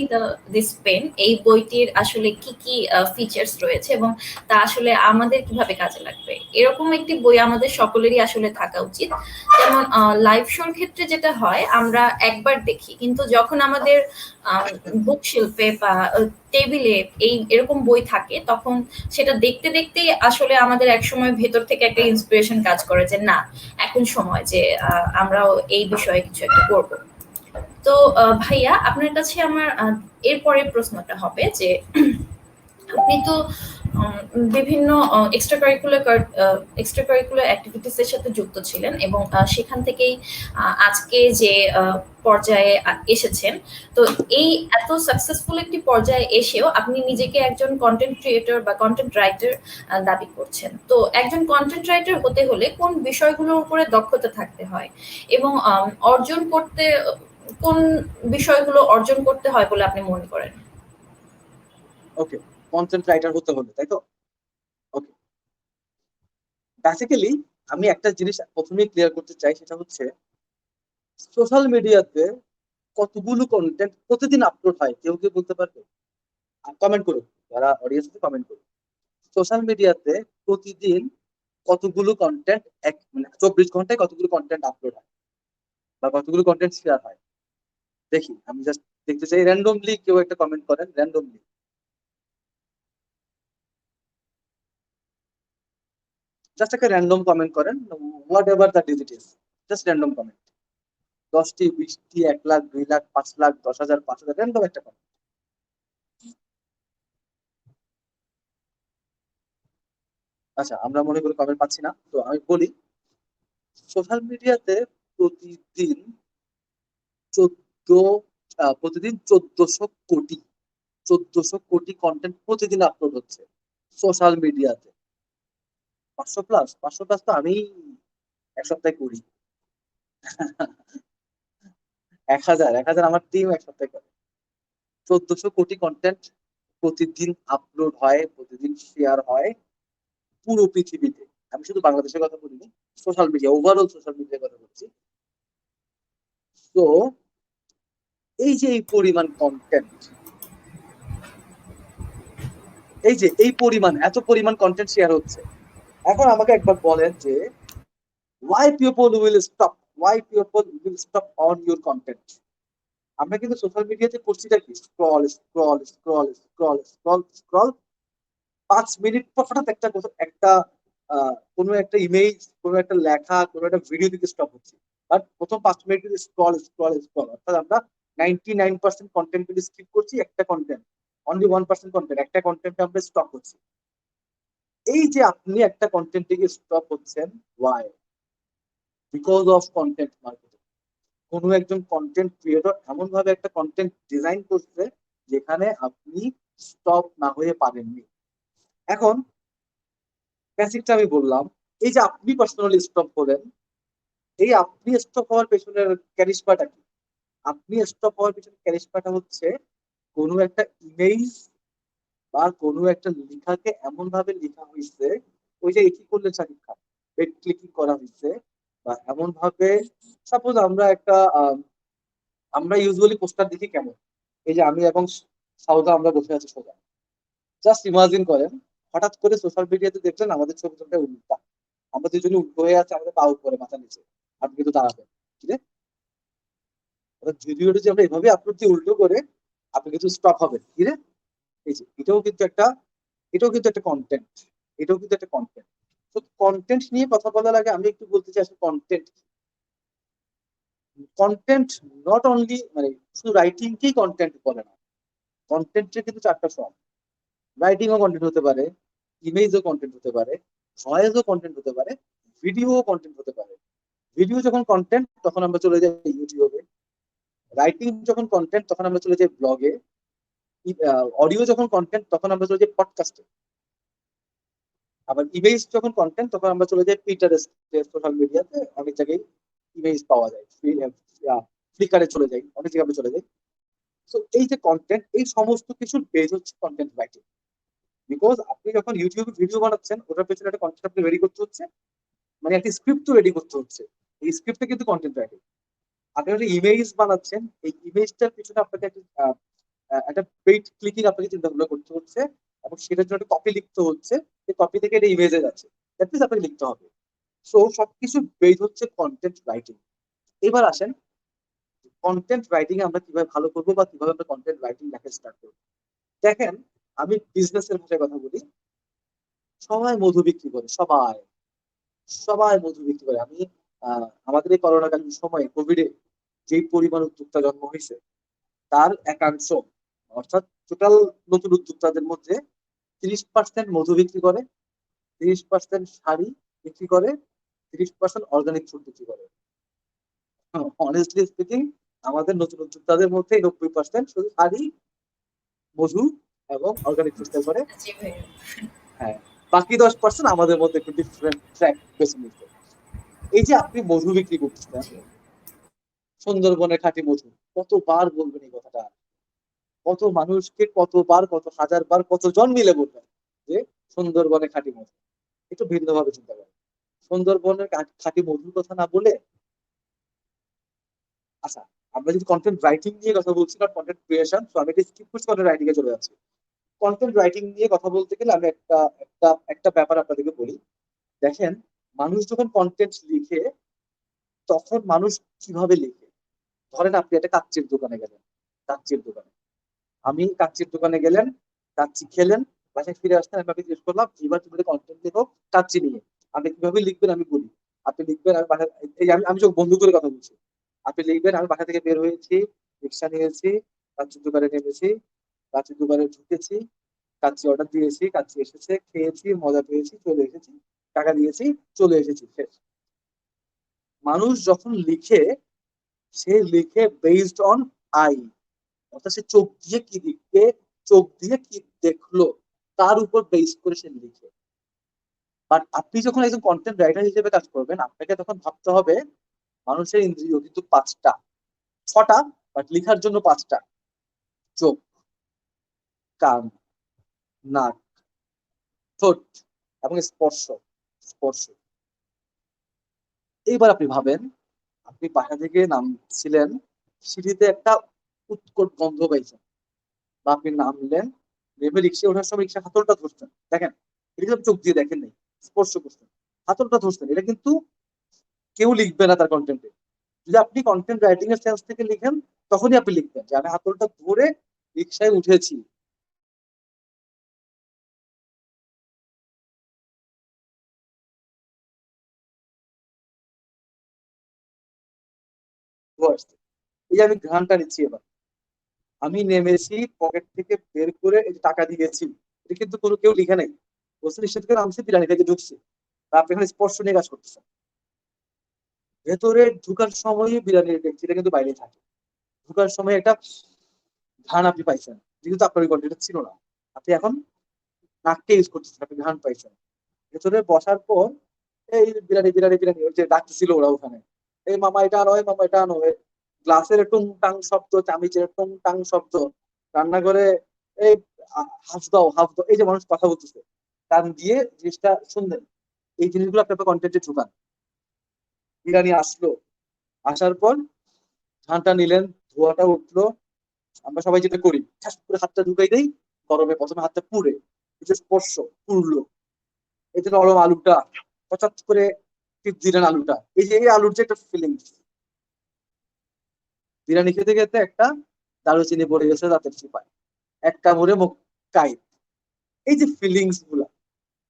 দিস পেন এই বইটির আসলে কি, কি ফিচার্স রয়েছে এবং তা আসলে আমাদের কিভাবে কাজে লাগবে। এরকম একটি বই আমাদের সকলেরই আসলে থাকা উচিত। যেমন লাইভ শোর ক্ষেত্রে যেটা হয় আমরা একবার দেখি। কিন্তু যখন আমাদের আ বুক শেলফে বা টেবিলে এরকম বই থাকে তখন সেটা দেখতে, দেখতেই আসলে আমাদের একসময় ভেতর থেকে একটা ইন্সপিরেশন কাজ করে যে না এখন সময় যে আমরাও এই বিষয়ে কিছু একটা করব। তো ভাইয়া আপনার কাছে আমার এরপরের প্রশ্নটা হবে যে আপনি তো বিভিন্ন এক্সট্রা কারিকুলার অ্যাক্টিভিটিস এর সাথে যুক্ত ছিলেন এবং সেখান থেকেই আজকে যে পর্যায়ে এসেছেন। তো এই এত সাকসেসফুল একটি পর্যায়ে এসেও আপনি নিজেকে একজন কন্টেন্ট ক্রিয়েটর বা কন্টেন্ট রাইটার দাবি করছেন। তো একজন কন্টেন্ট রাইটার হতে হলে কোন বিষয়গুলোর উপরে দক্ষতা থাকতে হয় এবং অর্জন করতে কোন বিষয়গুলো অর্জন করতে হয় বলে আপনি মনে করেন? ওকে, কন্টেন্ট রাইটার হতে হলে, তাই তো? ওকে, বেসিক্যালি আমি একটা জিনিস প্রথমেই ক্লিয়ার করতে চাই, সেটা হচ্ছে সোশ্যাল মিডিয়াতে কতগুলো কন্টেন্ট প্রতিদিন আপলোড হয়, কেউ কেউ বলতে পারবে? কমেন্ট করুন, যারা অডিয়েন্স আছে কমেন্ট করুন। সোশ্যাল মিডিয়াতে প্রতিদিন কতগুলো কন্টেন্ট, এক মানে 24 ঘন্টায় কতগুলো কন্টেন্ট আপলোড হয় বা কতগুলো কন্টেন্ট শেয়ার হয়? দেখি, আমি জাস্ট দেখতে চাই র্যান্ডমলি কেউ একটা কমেন্ট করেন, র্যান্ডমলি। জাস্ট একটা র্যান্ডম কমেন্ট করেন, what ever the digit is, just random comment. 10টি, 20টি, 1 লাখ, 2 লাখ, 5 লাখ, 10,000, 5,000, র্যান্ডম একটা কমেন্ট। আচ্ছা, আমরা মনে করি কমেন্ট পাচ্ছি না, তো আমি বলি সোশ্যাল মিডিয়াতে প্রতিদিন 14 প্রতিদিন 1400 কোটি কন্টেন্ট প্রতিদিন আপলোড হচ্ছে সোশ্যাল মিডিয়াতে। 500 প্লাস, 500 প্লাস তো আমি এক সপ্তাহে করি। 1,000 আমার টিম এক সপ্তাহে করে। 1400 কোটি কন্টেন্ট প্রতিদিন আপলোড হয়, প্রতিদিন শেয়ার হয় পুরো পৃথিবীতে। আমি শুধু বাংলাদেশের কথা বলিনি, সোশ্যাল মিডিয়া, ওভারঅল সোশ্যাল মিডিয়ার কথা বলছি। তো এই যে এই পরিমাণ কন্টেন্ট, এই যে এই পরিমাণ, এত পরিমাণ কন্টেন্ট শেয়ার হচ্ছে, এখন আমাকে একবার বলেন যে why people will stop, why people will stop on your content? আমরা কিন্তু সোশ্যাল মিডিয়াতে করছিটা কি, scroll scroll scroll scroll scroll scroll. 5 minute পর হঠাৎ একটা একটা কোনো একটা ইমেজ, কোনো একটা লেখা, কোনো একটা ভিডিও দিতে স্টপ হচ্ছে। বাট প্রথম 5 মিনিট স্ক্রল স্ক্রল স্ক্রল, অর্থাৎ আমরা 99% কন্টেন্ট গুলো স্কিপ করছি, একটা কন্টেন্ট, অনলি 1% কন্টেন্ট, একটা কন্টেন্ট আমরা স্টপ করছি। এই যে আপনি একটা কন্টেন্ট থেকে স্টপ হচ্ছেন, why? Because of content marketing. কোনো একজন কন্টেন্ট ক্রিয়েটর এমন ভাবে একটা কন্টেন্ট ডিজাইন করছে যেখানে আপনি স্টপ না হয়ে পারেননি। এখন বেসিকটা আমি বললাম, এই যে আপনি পার্সোনালি স্টপ হলেন, এই আপনি স্টপ হওয়ার পেছনের ক্যারিশমাটা কি? আপনি স্টপ হওয়ার পেছনে ক্যারিশমাটা হচ্ছে কোনো একটা ইমেজ বা কোনো একটা লেখাকে এমন ভাবে লেখা হয়েছে, ওই যে কি করলে শাকিব খান, পেড ক্লিকিং করা হয়েছে, বা এমন ভাবে, সাপোজ আমরা একটা আমরা ইউজুয়ালি পোস্টার দেখি কেমন, এই যে আমি এবং সাউদা আমরা বসে আছি সোজা, জাস্ট ইমাজিন করেন হঠাৎ করে সোশ্যাল মিডিয়াতে দেখলেন আমাদের ছবি ছবিটা উল্টা, আমরা দুজনে উল্টো হয়ে আছে, আমাদের পা উপরে মাথা নিচে, আপনি কিন্তু দাঁড়াবেন কি রে? ভিডিওটা যে আমরা এভাবে আপলোড দিয়ে উল্টো করে, আপনি কিন্তু স্টপ হবেন কি রে? এই যে এটাও কিন্তু একটা কন্টেন্ট, এটাও কিন্তু একটা কন্টেন্ট। তো কন্টেন্ট নিয়ে কথা বলার আগে আমি একটু বলতে চাই আসলে কন্টেন্ট, কন্টেন্ট নট অনলি মানে শুধু রাইটিংকেই কন্টেন্ট বলে না। কন্টেন্টের কিন্তু 4টা ফর্ম। রাইটিংও কন্টেন্ট হতে পারে, ইমেজও কন্টেন্ট হতে পারে, ভয়েসও কন্টেন্ট হতে পারে, ভিডিও কন্টেন্ট হতে পারে। ভিডিও যখন কন্টেন্ট তখন আমরা চলে যাই ইউটিউবে, রাইটিং যখন কন্টেন্ট তখন আমরা চলে যাই ব্লগে, অডিও যখন কন্টেন্ট তখন আমরা চলে যাই পডকাস্টে, আবার ইমেজ যখন কন্টেন্ট তখন আমরা চলে যাই পিন্টারেস্টে, সোশ্যাল মিডিয়াতে অনেক জায়গায় ইমেজ পাওয়া যায়, ফ্লিকারে চলে যাই, অনেক জায়গায় আমরা চলে যাই। তো এই যে কন্টেন্ট, এই সমস্ত কিছুর বেজ হচ্ছে কন্টেন্ট রাইটিং। বিকজ আপনি যখন ইউটিউবে ভিডিও বানাচ্ছেন ওটার পেছনে একটা কন্টেন্ট আপনি রেডি করতে হচ্ছে, মানে একটা স্ক্রিপ্ট রেডি করতে হচ্ছে। এই স্ক্রিপ্টটা কিন্তু কন্টেন্ট রাইটিং। আপনি একটা ইমেজ বানাচ্ছেন, এই ইমেজটার পিছনে আপনাকে একটা পেইড ক্লিকিং আপনাকে চিন্তা ভাবনা করতে হচ্ছে, এবং সেটার জন্য একটা কপি লিখতে হচ্ছে। এই কপি থেকে এটা ইমেজে যাচ্ছে, দ্যাট মিনস আপনাকে লিখতে হবে। সো সবকিছু বেস হচ্ছে কন্টেন্ট রাইটিং। এবার আসেন কন্টেন্ট রাইটিং এ আমরা কিভাবে ভালো করবো বা কিভাবে আমরা কন্টেন্ট রাইটিং লেখা স্টার্ট করবো। দেখেন, আমি বিজনেসের ভাষায় কথা বলি। সবাই মধু বিক্রি করে, সবাই সবাই মধু বিক্রি করে। আমি আমাদের এই করোনাকালীন সময়ে কোভিডে যেই পরিমাণ উদ্যোক্তা জন্ম হয়েছে তার একাংশ, অর্থাৎ টোটাল নতুন উদ্যোক্তাদের মধ্যে 30% মধু বিক্রি করে, 30% শাড়ি বিক্রি করে, 30% অর্গানিক ফুড বিক্রি করে। অনেস্টলি স্পিকিং, আমাদের নতুন উদ্যোক্তাদের মধ্যে 90% শুধু শাড়ি, মধু এবং অর্গানিক ফুড সেল করে। জি ভাইয়া। হ্যাঁ, বাকি 10% আমাদের মধ্যে একটু ডিফারেন্ট ট্র্যাক বেছে নিতে। এই যে আপনি মধু বিক্রি করতেছেন, জি সুন্দরবনের খাঁটি মধু, কতবার বলবেন এই কথাটা? কত মানুষকে কতবার, কত হাজার বার, কতজন মিলে বলবেন যে সুন্দরবনে খাঁটি মধু? একটু ভিন্ন ভাবে চিন্তা করেন। সুন্দরবনের খাঁটি মধুর কথা না বলে, আচ্ছা, আমরা যদি কন্টেন্ট রাইটিং নিয়ে কথা বলছি না কন্টেন্ট ক্রিয়েশন, তো আমি এটা স্কিপ করছি, কন্টেন্ট রাইটিং এ চলে যাচ্ছি। কন্টেন্ট রাইটিং নিয়ে কথা বলতে গেলে আমি একটা একটা একটা ব্যাপার আপনাদেরকে বলি। দেখেন, মানুষ যখন কন্টেন্ট লিখে তখন মানুষ কিভাবে লিখে। ধরেন আপনি একটা কাচ্চির দোকানে গেলেন, কাচ্চির দোকানে, আমি কাচ্চির দোকানে গেলেন, কাচ্চি খেলেন, বাসায় ফিরে আসতেন, আমি আপনাকে জিজ্ঞেস করলাম এবার তুমি কন্টেন্ট লেখো কাচ্চি নিয়ে, আপনি কিভাবে লিখবেন আমি বলি। আপনি লিখবেন আমি বাসা, এই আমি চোখ বন্ধু করে কথা বলছি। আপনি লিখবেন আমি বাসা থেকে বের হয়েছি, রিক্সা নিয়েছি, কাচ্চির দোকানে নেমেছি, কাচ্চির দোকানে ঢুকেছি, কাচ্চি অর্ডার দিয়েছি, কাচ্চি এসেছে, খেয়েছি, মজা পেয়েছি, চলে এসেছি, টাকা দিয়েছি, চলে এসেছি, শেষ। মানুষ যখন লিখে, সে লিখে বেসড অন আই, অর্থাৎ সে চোখ দিয়ে কি দেখবে, চোখ দিয়ে কি দেখলো, তার উপর বেস করে সে লিখে। বাট আপনি যখন একজন কন্টেন্ট রাইটার হিসেবে কাজ করবেন, আপনাকে তখন ভাবতে হবে মানুষের ইন্দ্রিয় কিন্তু পাঁচটা, ছটা, বাট লিখার জন্য পাঁচটা: চোখ, কান, নাক, ঠোঁট এবং স্পর্শ। স্পর্শ। এইবার আপনি ভাবেন, আপনি বাসা থেকে নামছিলেন, সিঁড়িতে একটা উৎকট গন্ধ পাইছেন, বা আপনি নামলেন, নেমে রিক্সা ওঠার সময় রিক্সা হাতলটা ধরছেন, দেখেন, এটা কিন্তু চোখ দিয়ে দেখেন নাই, স্পর্শ করছেন, হাতলটা ধরছেন, এটা কিন্তু কেউ লিখবে না তার কন্টেন্টে। যদি আপনি কন্টেন্ট রাইটিং এর সেন্স থেকে লিখেন, তখনই আপনি লিখবেন যে আমি হাতলটা ধরে রিক্সায় উঠেছি। এই যে আমি ঘ্রাণটা নিচ্ছি এবার, আমি নেমেছি, পকেট থেকে বের করে এই যে টাকা দিয়েছি, এটা কিন্তু কোনো কেউ লিখে নাই, বলছে নিশ্চিত করে নামছি, বিরিয়ানি থেকে ঢুকছি। আপনি এখানে স্পর্শ নিয়ে কাজ করতেছেন। ভেতরে ঢুকার সময় বিরিয়ানির ডেকচিটা কিন্তু বাইরে থাকে, ঢুকার সময় একটা ঘ্রাণ আপনি পাইছেন, যেহেতু আপনার ওই কন্টেন্ট ছিল না। আপনি এখন নাককে ইউজ করতেছেন, আপনি ঘ্রাণ পাইছেন। ভেতরে বসার পর এই বিরিয়ানি বিরিয়ানি বিরিয়ানি, ওই যে ডাকতেছিল ওরা ওখানে, এই মামা এটা আনো, এই মামা এটা আনো, গ্লাসের টুং টাং শব্দ, চামিচের টুং টাং শব্দ, রান্নাঘরে এই হাফ দাও হাফ দাও, এই যে মানুষ কথা বলতেছে, কান দিয়ে জিনিসটা শুনলেন, এই জিনিসগুলো আপনি আপনার কন্টেন্টে ঢুকান। বিরিয়ানি আসলো, আসার পর ঘানটা নিলেন, ধোয়াটা উঠলো, আমরা সবাই যেটা করি ঠাস করে হাতটা ঢুকাই দেই, গরমে প্রথমে হাতটা পুড়ে, কিছু স্পর্শ পুড়লো, এই যে নরম আলুটা হঠাৎ করে টিপ দিলেন আলুটা, এই যে এই আলুর যে একটা ফিলিংস, বিরিয়ানি খেতে খেতে একটা দারুচিনি পড়ে গেছে দাঁতের চিপায়, এক কামড়ে মুখ কাইট, এই যে ফিলিংস গুলা,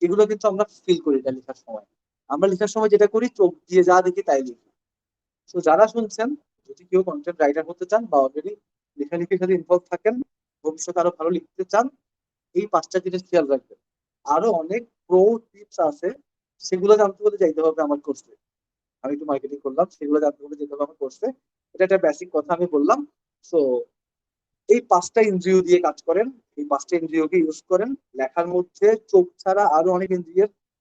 এগুলো কিন্তু আমরা ফিল করি এটা লেখার সময়। আমরা লেখার সময় যেটা করি, চোখ দিয়ে যা দেখি তাই লিখি। তো যারা শুনছেন, যদি কেউ কন্টেন্ট রাইটার হতে চান বা অলরেডি লেখালেখির সাথে ইনভলভ থাকেন, ভবিষ্যতে আরো ভালো লিখতে চান, এই পাঁচটা জিনিস খেয়াল রাখবেন। আরো অনেক প্রো টিপস আছে, সেগুলো জানতে হলে যাইতে হবে আমার কোর্সে। আমি একটু মার্কেটিং করলাম, সেগুলো জানতে হলে যেতে হবে আমার কোর্সে। এটা একটা বেসিক কথা আমি বললাম। সো এই পাঁচটা ইন্দ্রিয় দিয়ে কাজ করেন, এই পাঁচটা ইন্দ্রিয়কে ইউজ করেন। লেখার মধ্যে চোখ ছাড়া আরো অনেক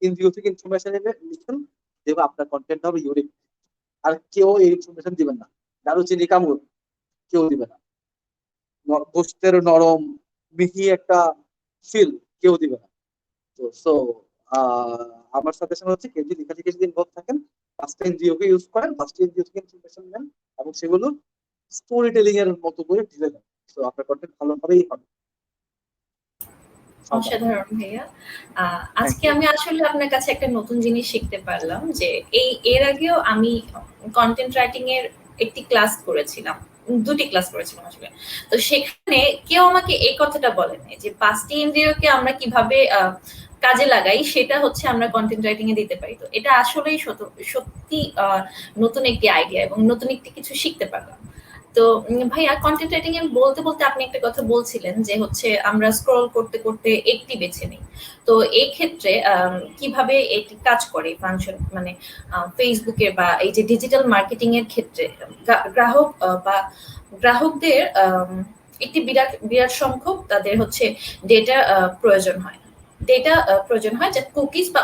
ইন্দ্রিয় থেকে ইনফরমেশন এনে লিখুন, দেখবে আপনার কন্টেন্ট হবে ইউনিক। আর কেউ এই ইনফরমেশন দিবেন না, দারুচিনি কামড় কেউ দিবে না, গোস্তের নরম মিহি একটা ফিল কেউ দিবে না। তো সো আমার সাজেশন হচ্ছে কেউ যদি লেখালেখি যদি ইনভলভ থাকেন, ফার্স্ট এনজিও কে ইউজ করেন, ফার্স্ট এনজিও থেকে ইনফরমেশন নেন এবং সেগুলো স্টোরি টেলিং এর মতো করে ঢেলে দেন। তো আপনার কন্টেন্ট ভালোভাবেই হবে। সবার। অসাধারণ ভাইয়া। থ্যাংক আজকে ইউ। আমি আসলে আপনার কাছে একটা নতুন জিনিস শিখতে পারলাম যে এর আগেও আমি কনটেন্ট রাইটিং এর একটি ক্লাস করেছিলাম। ২ টি ক্লাস করেছিলাম আসলে। তো সেখানে কেউ আমাকে এই কথাটা বলেনি যে ৫ টি ইন্দ্রিয়কে আমরা কিভাবে কাজে লাগাই সেটা হচ্ছে আমরা কনটেন্ট রাইটিং এ দিতে পারি। তো এটা আসলেই সত্যি নতুন একটি আইডিয়া এবং নতুন একটি কিছু শিখতে পারলাম। তো ভাইয়া কনটেন্ট রাইটিং এ বলতে আপনি একটা কথা বলছিলেন যে হচ্ছে আমরা স্ক্রল করতে একটি বেছে নিই। তো এই ক্ষেত্রে কিভাবে এটি কাজ করে ফাংশন মানে Facebook এর বা এই যে ডিজিটাল মার্কেটিং এর ক্ষেত্রে গ্রাহক বা গ্রাহকদের একটি বিরাট সংখ্যক তাদের হচ্ছে ডেটা প্রয়োজন হয়। ডেটা প্রয়োজন হয় যা কুকিজ বা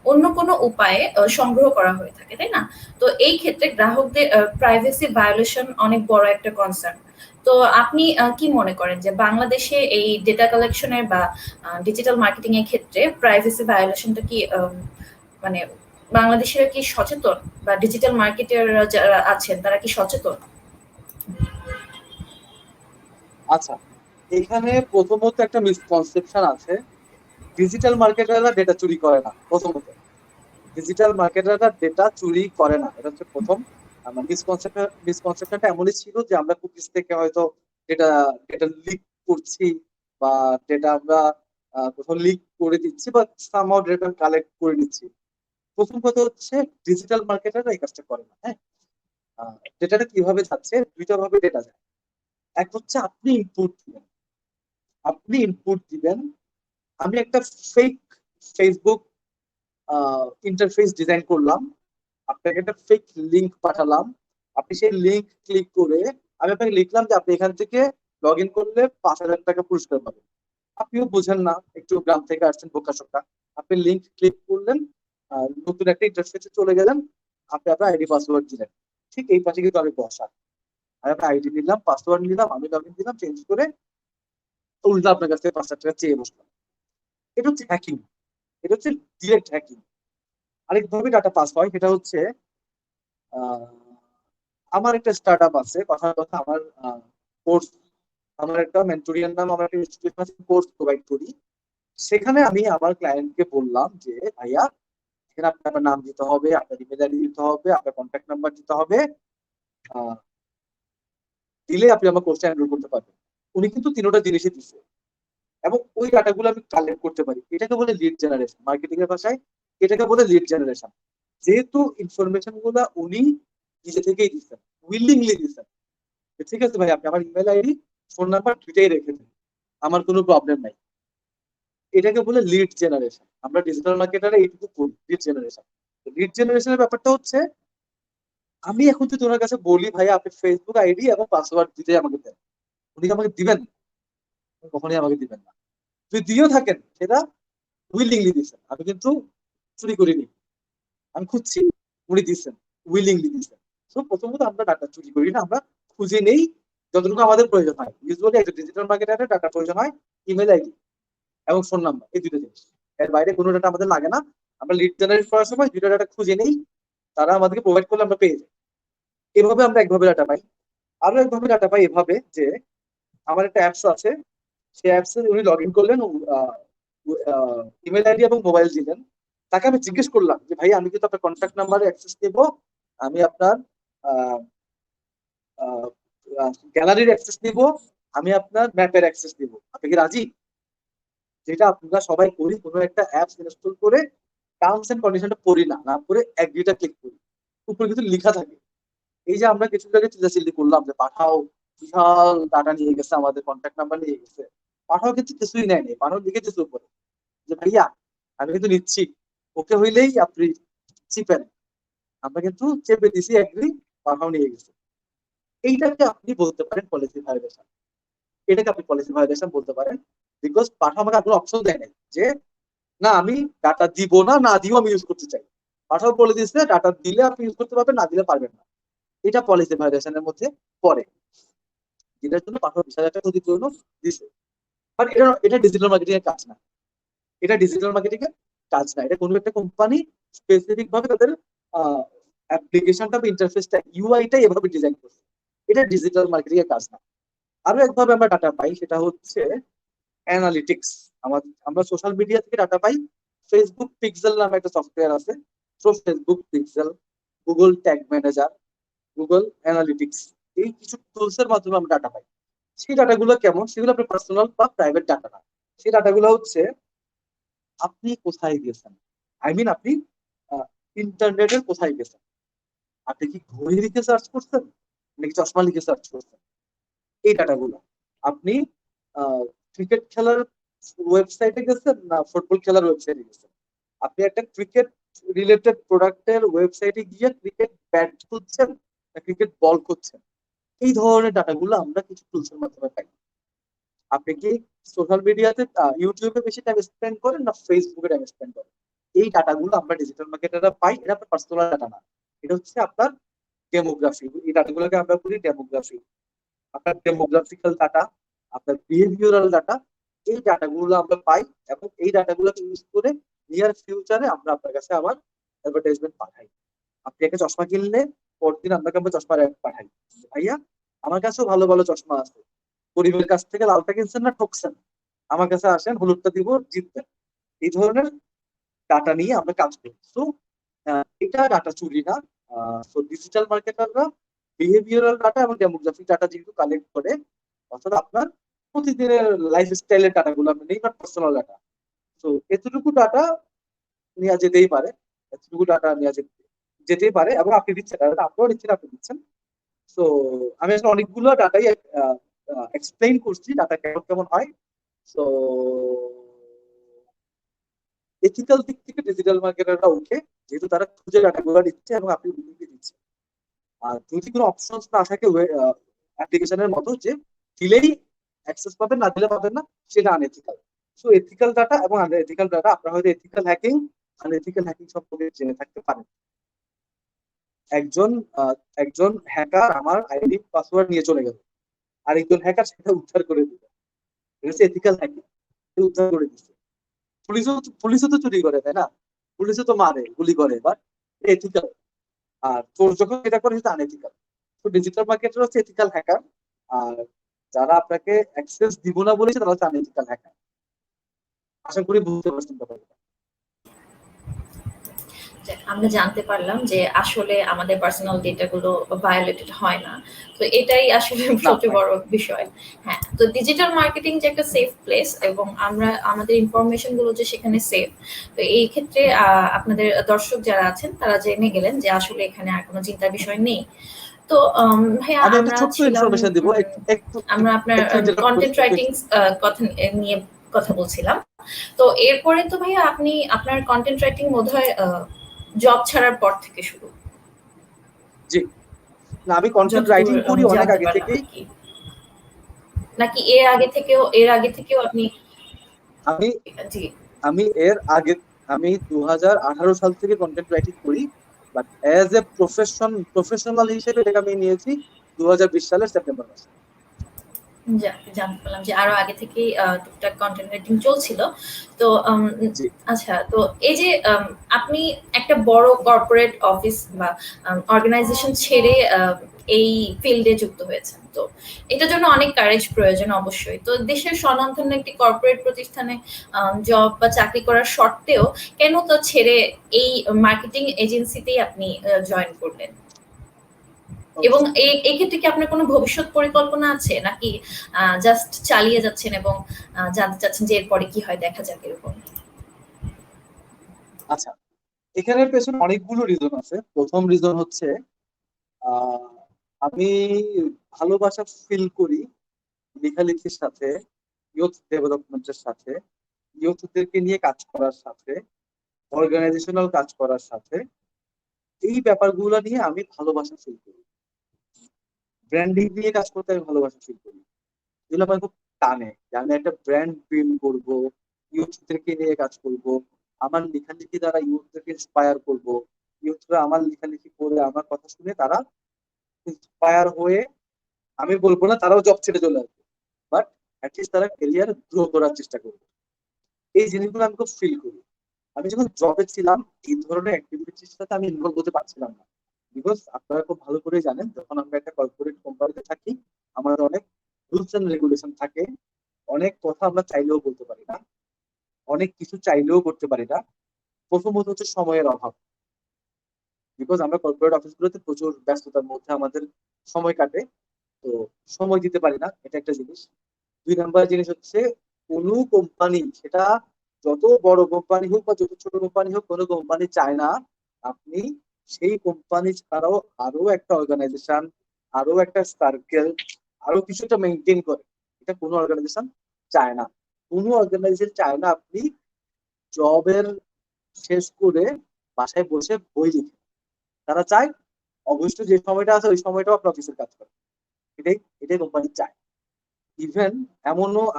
অন্য কোনো উপায়ে সংগ্রহ করা হয়ে থাকে, তাই না? তো এই ক্ষেত্রে গ্রাহকদের প্রাইভেসি ভায়োলেশন অনেক বড় একটা কনসার্ন। তো আপনি কি মনে করেন যে বাংলাদেশে এই ডেটা কালেকশনের বা ডিজিটাল মার্কেটিং এর ক্ষেত্রে প্রাইভেসি ভায়োলেশনটা কি মানে বাংলাদেশিরা কি সচেতন বা ডিজিটাল মার্কেটাররা যারা আছেন তারা কি সচেতন? আচ্ছা, এখানে প্রথমত একটা মিসকনসেপশন আছে। ডিজিটাল মার্কেটাররা ডেটা চুরি করে না, প্রথমত। ডিজিটাল মার্কেটাররা ডেটা চুরি করে না, এটা হচ্ছে প্রথম। আমার মিসকনসেপশনটা এমনই ছিল যে আমরা কুকিজ থেকে হয়তো ডেটা ডেটা লিক করছি, বা ডেটা আমরা কোথাও লিক করে দিচ্ছি, বা সামহাও ডেটা কালেক্ট করে নিচ্ছি। প্রথম কথা হচ্ছে ডিজিটাল মার্কেটাররা এই কাজটা করে না। হ্যাঁ, ডেটাটা কিভাবে যাচ্ছে? দুইটা ভাবে ডেটা যায়। এক হচ্ছে আপনি ইনপুট দিবেন। আমি একটা ফেক ফেসবুক ইন্টারফেস ডিজাইন করলাম, আপনাকে একটা ফেক লিংক পাঠালাম। আপনি সেই লিংক ক্লিক করে আমি আপনাকে লিখলাম যে আপনি এখান থেকে লগ ইন করলে 5,000 টাকা পুরস্কার পাবেন। আপনিও বুঝেন না, একটু গ্রাম থেকে আসছেন বোকাশোকা। আপনি লিংক ক্লিক করলেন, নতুন একটা ইন্টারফেসে চলে গেলেন, আপনি আপনার আইডি পাসওয়ার্ড দিলেন। ঠিক এই পাশে কিন্তু আমি বসা, আমি আপনার আইডি নিলাম, পাসওয়ার্ড নিলাম, আমি লগ ইন দিলাম, চেঞ্জ করে উল্টা আপনার কাছ থেকে 5,000 টাকা চেয়ে বসলাম। এটা হচ্ছে হ্যাকিং, এটা হচ্ছে ডিরেক্ট হ্যাকিং। আরেকভাবে ডাটা পাস হয়, সেটা হচ্ছে আহ, আমার একটা স্টার্ট আপ আছে, কথা কথা আমার কোর্স, আমার একটা মেন্টরিয়াল নাম, আমার একটা ইনস্টিটিউশন আছে, কোর্স প্রোভাইড করি। সেখানে আমি আমার ক্লায়েন্টকে বললাম যে ভাইয়া, এখানে আপনার নাম দিতে হবে, আপনার ইমেল আইডি দিতে হবে, আপনার কন্ট্যাক্ট নাম্বার দিতে হবে। আহ, দিলে আপনি আমার কোর্সটা এনরোল করতে পারবেন। উনি কিন্তু তিনোটা জিনিসই দিচ্ছে, এবং ওই ডাটাগুলো আমি কালেক্ট করতে পারি। এটাকে বলে লিড জেনারেশন, মার্কেটিং এর ভাষায় এটাকে বলে লিড জেনারেশন। যেহেতু ইনফরমেশন গুলা উনি নিজে থেকেই দিচ্ছেন, উইলিংলি দিচ্ছেন, ঠিক আছে ভাই আপনি আমার ইমেল আইডি, ফোন নাম্বার দুইটাই রেখে দিন, আমার কোনো প্রবলেম নাই। এটাকে বলে লিড জেনারেশন। আমরা ডিজিটাল মার্কেটারে এইটুকু করি, লিড জেনারেশন। লিড জেনারেশনের ব্যাপারটা হচ্ছে, আমি এখন যদি ওনার কাছে বলি ভাইয়া আপনি ফেসবুক আইডি এবং পাসওয়ার্ড দিতে আমাকে দেন, উনি কি আমাকে দিবেন? কখনোই আমাকে দিবেন না। যদি দিয়েও থাকেন সেটা উইলিংলি দিচ্ছেন, আমি কিন্তু চুরি করিনি, আমি খুঁজছি, উনি দিচ্ছেন, উইলিংলি দিচ্ছেন। তো প্রথমত আমরা ডাটা চুরি করি না, আমরা খুঁজে নেই যতটুকু আমাদের প্রয়োজন হয়। ইউজুয়ালি একটা ডিজিটাল মার্কেটারে ডাটা প্রয়োজন হয় ইমেল আইডি এবং ফোন নাম্বার, এই দুটো জিনিস। এর বাইরে কোনো ডাটা আমাদের লাগে না। আমরা লিড জেনারেট করার সময় দুটো ডাটা খুঁজে নেই, তারা আমাদেরকে প্রোভাইড করলে আমরা পেয়ে যাই। এভাবে আমরা একভাবে ডাটা পাই। আরো একভাবে ডাটা পাই এভাবে যে, আমার একটা অ্যাপস আছে, সেই অ্যাপসে উনি লগ ইন করলেন, ইমেল আইডি এবং মোবাইল দিলেন। তাকে আমি জিজ্ঞেস করলাম যে ভাই আমি কিন্তু আপনার কন্ট্যাক্ট নাম্বারে অ্যাক্সেস দেবো, আমি আপনার গ্যালারির অ্যাক্সেস নিব, আমি আপনার ম্যাপের অ্যাক্সেস নিব, আপনি কি রাজি? যেটা আমরা সবাই করি, কোনো একটা অ্যাপস ইনস্টল করে টার্মস এন্ড কন্ডিশনটা পড়ি না, না পড়ে এগ্রিটা ক্লিক করি, উপরে কিন্তু লেখা থাকে। এই যে আমরা কিছু আগে চিল্লাচিল্লি করলাম যে পাঠাও, বিশাল ডাটা নিয়ে গেছে, আমাদের কন্ট্যাক্ট নাম্বার নিয়ে গেছে, পাঠাও কিন্তু কিছুই নেয়নি, পাঠাও লিখে দিচ্ছে উপরে যে ভাইয়া আমি কিন্তু নিচ্ছি, ওকে হইলেই আপনি চিপেন, আমরা কিন্তু চেপে দিছি এগ্রি, পাঠাও নিয়ে গেছে। এইটাকে আপনি বলতে পারেন পলিসি ভায়োলেশন। এটাকে আপনি পলিসি ভায়োলেশন বলতে পারেন, বিকজ পাঠাও আমাকে কোনো অপশন দেয় নাই যে না আমি ডাটা দিব না, না দিও আমি ইউজ করতে চাই। পাঠাও বলে দিচ্ছে ডাটা দিলে আপনি ইউজ করতে পারবেন, না দিলে পারবেন না। এটা পলিসি ভায়োলেশনের মধ্যে পড়ে, যেটার জন্য পাঠাও 20,000 টাকা ক্ষতিপূরণ দিচ্ছে। বাট এটা এটা ডিজিটাল মার্কেটিং এর কাজ না। এটা ডিজিটাল মার্কেটিং এর কাজ না। এটা কোনো একটা কোম্পানি স্পেসিফিক ভাবে তাদের অ্যাপ্লিকেশনটা বা ইন্টারফেসটা ইউআইটা এভাবে ডিজাইন করছে, এটা ডিজিটাল মার্কেটিং এর কাজ না। আরো একভাবে আমরা ডাটা পাই, সেটা হচ্ছে অ্যানালিটিক্স। আমরা সোশ্যাল মিডিয়া থেকে ডাটা পাই। ফেসবুক পিক্সেল নামে একটা সফটওয়্যার আছে, তো Facebook pixel, Google tag manager, Google analytics, এই কিছু টুলস এর মাধ্যমে আমরা ডাটা পাই। সেই ডাটাগুলো কেমন, সেগুলো আপনার পার্সোনাল বা প্রাইভেট ডাটা না। সেই ডাটাগুলো হচ্ছে আপনি কোথায় গেছেন, আপনি ইন্টারনেটের কোথায় গেছেন। আপনি কি ঘড়ি লিখে সার্চ করছেন নাকি চশমা লিখে সার্চ করছেন, এই ডাটাগুলো। আপনি ক্রিকেট খেলার ওয়েবসাইটে গেছেন না ফুটবল খেলার ওয়েবসাইটে গেছেন, আপনি একটা ক্রিকেট রিলেটেড প্রোডাক্টের ওয়েবসাইটে গিয়ে ক্রিকেট ব্যাট খুঁজছেন না ক্রিকেট বল খুঁজছেন, এই ধরনের ডাটাগুলো আমরা কিছু টুলসের মাধ্যমে পাই। আপনি কি সোশ্যাল মিডিয়াতে ইউটিউবে বেশি টাইম স্পেন্ড করেন না ফেসবুকে টাইম স্পেন্ড করেন, এই ডাটাগুলো আমরা ডিজিটাল মার্কেটাররা পাই। এটা আপনার পার্সোনাল ডাটা না, এটা হচ্ছে আপনার ডেমোগ্রাফি। এই ডাটাগুলোকে আমরা বলি ডেমোগ্রাফি। আপনার ডেমোগ্রাফিক্যাল ডাটা, আপনার বিহেভিয়ারাল ডাটা, এই ডাটাগুলো আমরা পাই এবং এই ডাটাগুলোকে ইউজ করে নিয়ার ফিউচারে আমরা আপনার কাছে আবার অ্যাডভার্টাইজমেন্ট পাঠাই। আপনি একটা চশমা কিনলে পরদিন আপনাকে আমরা চশমার অ্যাড পাঠাই, ভাইয়া আমার কাছেও ভালো ভালো চশমা আছে, গরিবের কাছ থেকে লালটা কিনছেন না ঠকছেন, আমার কাছে আসেন হলুদটা দিব জিতবেন। এই ধরনের ডাটা নিয়ে আমরা কাজ করি। তো এটা ডাটা চুরি না। তো ডিজিটাল মার্কেটাররা বিহেভিয়ারাল ডাটা এবং ডেমোগ্রাফিক ডাটা যেহেতু কালেক্ট করে, অর্থাৎ আপনার প্রতিদিনের লাইফ স্টাইলের ডাটাগুলো আপনি নেই, পার্সোনাল ডাটা। তো এতটুকু ডাটা নেওয়া যেতেই পারে, এতটুকু ডাটা নেওয়া যেতেই পারে এবং আপনি দিচ্ছেন, ডাটা আপনারাও দিচ্ছেন, আপনি দিচ্ছেন। তো আমি আসলে অনেকগুলো ডাটাই এক্সপ্লেইন করছি ডাটা কেমন কেমন হয়। তো এথিক্যাল দিক থেকে ডিজিটাল মার্কেটাররা ওকে, যেহেতু তারা খুঁজে ডাটাগুলো দিচ্ছে এবং আপনি লিখে দিচ্ছেন। আর যদি কোনো অপশন না থাকে অ্যাপ্লিকেশনের মতো যে দিলেই অ্যাক্সেস পাবেন, না দিলে পাবেন না, সেটা আনএথিক্যাল। সো এথিক্যাল ডাটা এবং আনএথিক্যাল ডাটা, আপনারা হয়তো এথিক্যাল হ্যাকিং আনএথিক্যাল হ্যাকিং সম্পর্কে জেনে থাকতে পারেন। একজন একজন হ্যাকার আমার আইডি পাসওয়ার্ড নিয়ে চলে গেল, আরেকজন হ্যাকার সেটা উদ্ধার করে দিল, এটা হচ্ছে এথিক্যাল হ্যাকিং, উদ্ধার করে দিচ্ছে। পুলিশও পুলিশও তো চুরি করে, তাই না? পুলিশও তো মারে গুলি করে, বাট এথিক্যাল। আর তোর যখন এটা করে সেটা আনএথিক্যাল। তো ডিজিটাল মার্কেটার হচ্ছে এথিক্যাল হ্যাকার, আর যারা আপনাকে অ্যাক্সেস দিব না বলেছে তারা হচ্ছে আনএথিক্যাল হ্যাকার। আশা করি বুঝতে পারছেন ব্যাপারটা। আমরা জানতে পারলাম যে আসলে আমাদের পার্সোনাল ডেটা গুলো ভায়োলেটেড হয় না। তো এটাই আসলে না সবচেয়ে হয় বড় বিষয়। হ্যাঁ, তো ডিজিটাল মার্কেটিং যে একটা সেফ প্লেস এবং আমরা আমাদের ইনফরমেশন গুলো যে সেখানে সেফ। তো এই ক্ষেত্রে আপনাদের দর্শক যারা আছেন তারা জেনে গেলেন যে আসলে এখানে আর কোনো চিন্তার বিষয় নেই। তো ভাইয়া আমি একটা আমরা ছোট্ট ছিলাম ইনফরমেশন দিব, একটু আমরা আপনার একটু ইন্টারাপ্ট করি কন্টেন্ট একটু। রাইটিং কথা নিয়ে কথা বলছিলাম। তো এরপরে তো ভাইয়া আপনি আপনার কন্টেন্ট রাইটিং বোধহয় জব ছাড়ার পর থেকে শুরু, জি, না আমি কন্টেন্ট যতদূর রাইটিং করি আমি অনেক জানতে আগে পারলাম থেকেই। আর কি। নাকি এর আগে থেকেও আপনি? আমি জি। আমি এর আগে আমি 2018 সাল থেকে কন্টেন্ট রাইটিং করি, বাট অ্যাজ এ প্রফেশনাল হিসেবে এটাকে আমি নিয়েছি 2020 সালের সেপ্টেম্বর মাসে। জানতে পারলাম যে আরো আগে থেকেই টুকটাক কন্টেন্ট রাইটিং চলছিল। তো জি, আচ্ছা, তো এই যে আপনি একটা বড় কর্পোরেট অফিস বা অর্গানাইজেশন ছেড়ে এই ফিল্ডে যুক্ত হয়েছেন, তো এটার জন্য অনেক কারেজ প্রয়োজন অবশ্যই। তো দেশের স্বনামধন্য একটি কর্পোরেট প্রতিষ্ঠানে জব বা চাকরি করার সত্ত্বেও কেন তো ছেড়ে এই মার্কেটিং এজেন্সিতেই আপনি জয়েন করলেন? এবং অবশ্যই। এই ক্ষেত্রে কি আপনার কোনো ভবিষ্যৎ পরিকল্পনা আছে নাকি জাস্ট চালিয়ে যাচ্ছেন এবং জানতে চাচ্ছেন যে এরপরে কি হয় দেখা যাক এরকম? আচ্ছা, এখানের পেছনে অনেকগুলো রিজন আছে। প্রথম রিজন হচ্ছে আহ, আমি ভালোবাসা ফিল করি লেখালেখির সাথে, ইয়ুথ ডেভেলপমেন্টের সাথে, ইয়ুথদেরকে নিয়ে কাজ করার সাথে, অর্গানাইজেশনাল কাজ করার সাথে। এই ব্যাপারগুলো নিয়ে আমি ভালোবাসা ফিল করি। ব্র্যান্ডিং নিয়ে কাজ করতে আমি ভালোবাসা ফিল করি। এগুলো আমার খুব টানে যে আমি একটা ব্র্যান্ড বিল্ড করবো, ইউথদেরকে নিয়ে কাজ করব, আমার লেখালেখি দ্বারা ইউথদেরকে ইন্সপায়ার করব, ইউথরা আমার লেখালেখি করে আমার কথা শুনে তারা ইন্সপায়ার হয়ে, আমি বলবো না তারাও জব ছেড়ে চলে আসবে, বাট অ্যাটলিস্ট তারা ক্যারিয়ার গ্রো করার চেষ্টা করবে। এই জিনিসগুলো আমি খুব ফিল করি। আমি যখন জবে ছিলাম এই ধরনের অ্যাক্টিভিটির সাথে আমি ইনভলভ হতে পারছিলাম না। বিকজ আপনারা খুব ভালো করে জানেন, যখন আমরা একটা কর্পোরেট কোম্পানিতে থাকি আমাদের অনেক রুলস এন্ড রেগুলেশন থাকে, অনেক কথা আমরা চাইলেও বলতে পারি না, অনেক কিছু চাইলেও করতে পারি না। প্রথমত হচ্ছে সময়ের অভাব, বিকজ আমরা কর্পোরেট অফিসগুলোতে প্রচুর ব্যস্ততার মধ্যে আমাদের সময় কাটে, তো সময় দিতে পারি না, এটা একটা জিনিস। 2 নাম্বার জিনিস হচ্ছে কোনো কোম্পানি, সেটা যত বড় কোম্পানি হোক বা যত ছোট কোম্পানি হোক, কোনো কোম্পানি চায় না আপনি সেই কোম্পানি ছাড়াও আরো একটা অর্গানাইজেশন, আরো একটা সার্কেল, আরো কিছুটা মেনটেন করে। এটা কোনো অর্গানাইজেশন চায় না। কোনো অর্গানাইজেশন চায় না আপনি জবের শেষ করে বাসায় বসে বই লিখে। তারা চায় অবশ্যই যে সময়টা আছে ওই সময়টাও আপনি অফিসের কাজ করেন। এটাই এটাই কোম্পানি চায়। ইভেন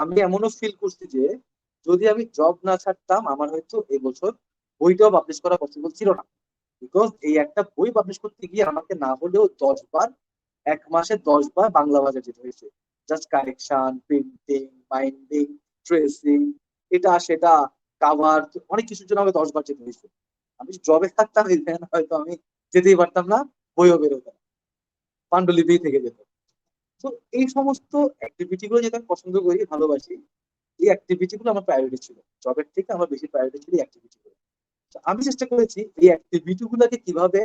আমি এমনও ফিল করছি যে যদি আমি জব না ছাড়তাম আমার হয়তো এবছর বইটাও পাবলিশ করা পসিবল ছিল না। বিকজ এই একটা বই পাবলিশ করতে গিয়ে আমাকে না হলেও 10 বার, 1 মাসে 10 বার বাংলা বাজার যেতে হয়েছে। Just correction, printing, binding, tracing, এটা সেটা, কাভার, অনেক কিছুর জন্য আমাকে 10 বার যেতে হয়েছে। আমি জবে থাকতাম ইভেন হয়তো আমি যেতেই পারতাম না, বইও বেরোতাম, পাণ্ডুলিপি থেকে যেত। তো এই সমস্ত অ্যাক্টিভিটি গুলো যেটা আমি পছন্দ করি, ভালোবাসি, এই অ্যাক্টিভিটি গুলো আমার প্রায়োরিটি ছিল। জবের থেকে আমার বেশি প্রায়োরিটি ছিল এই অ্যাক্টিভিটি গুলো। তো আমি চেষ্টা করেছি এই অ্যাক্টিভিটি গুলোকে কিভাবে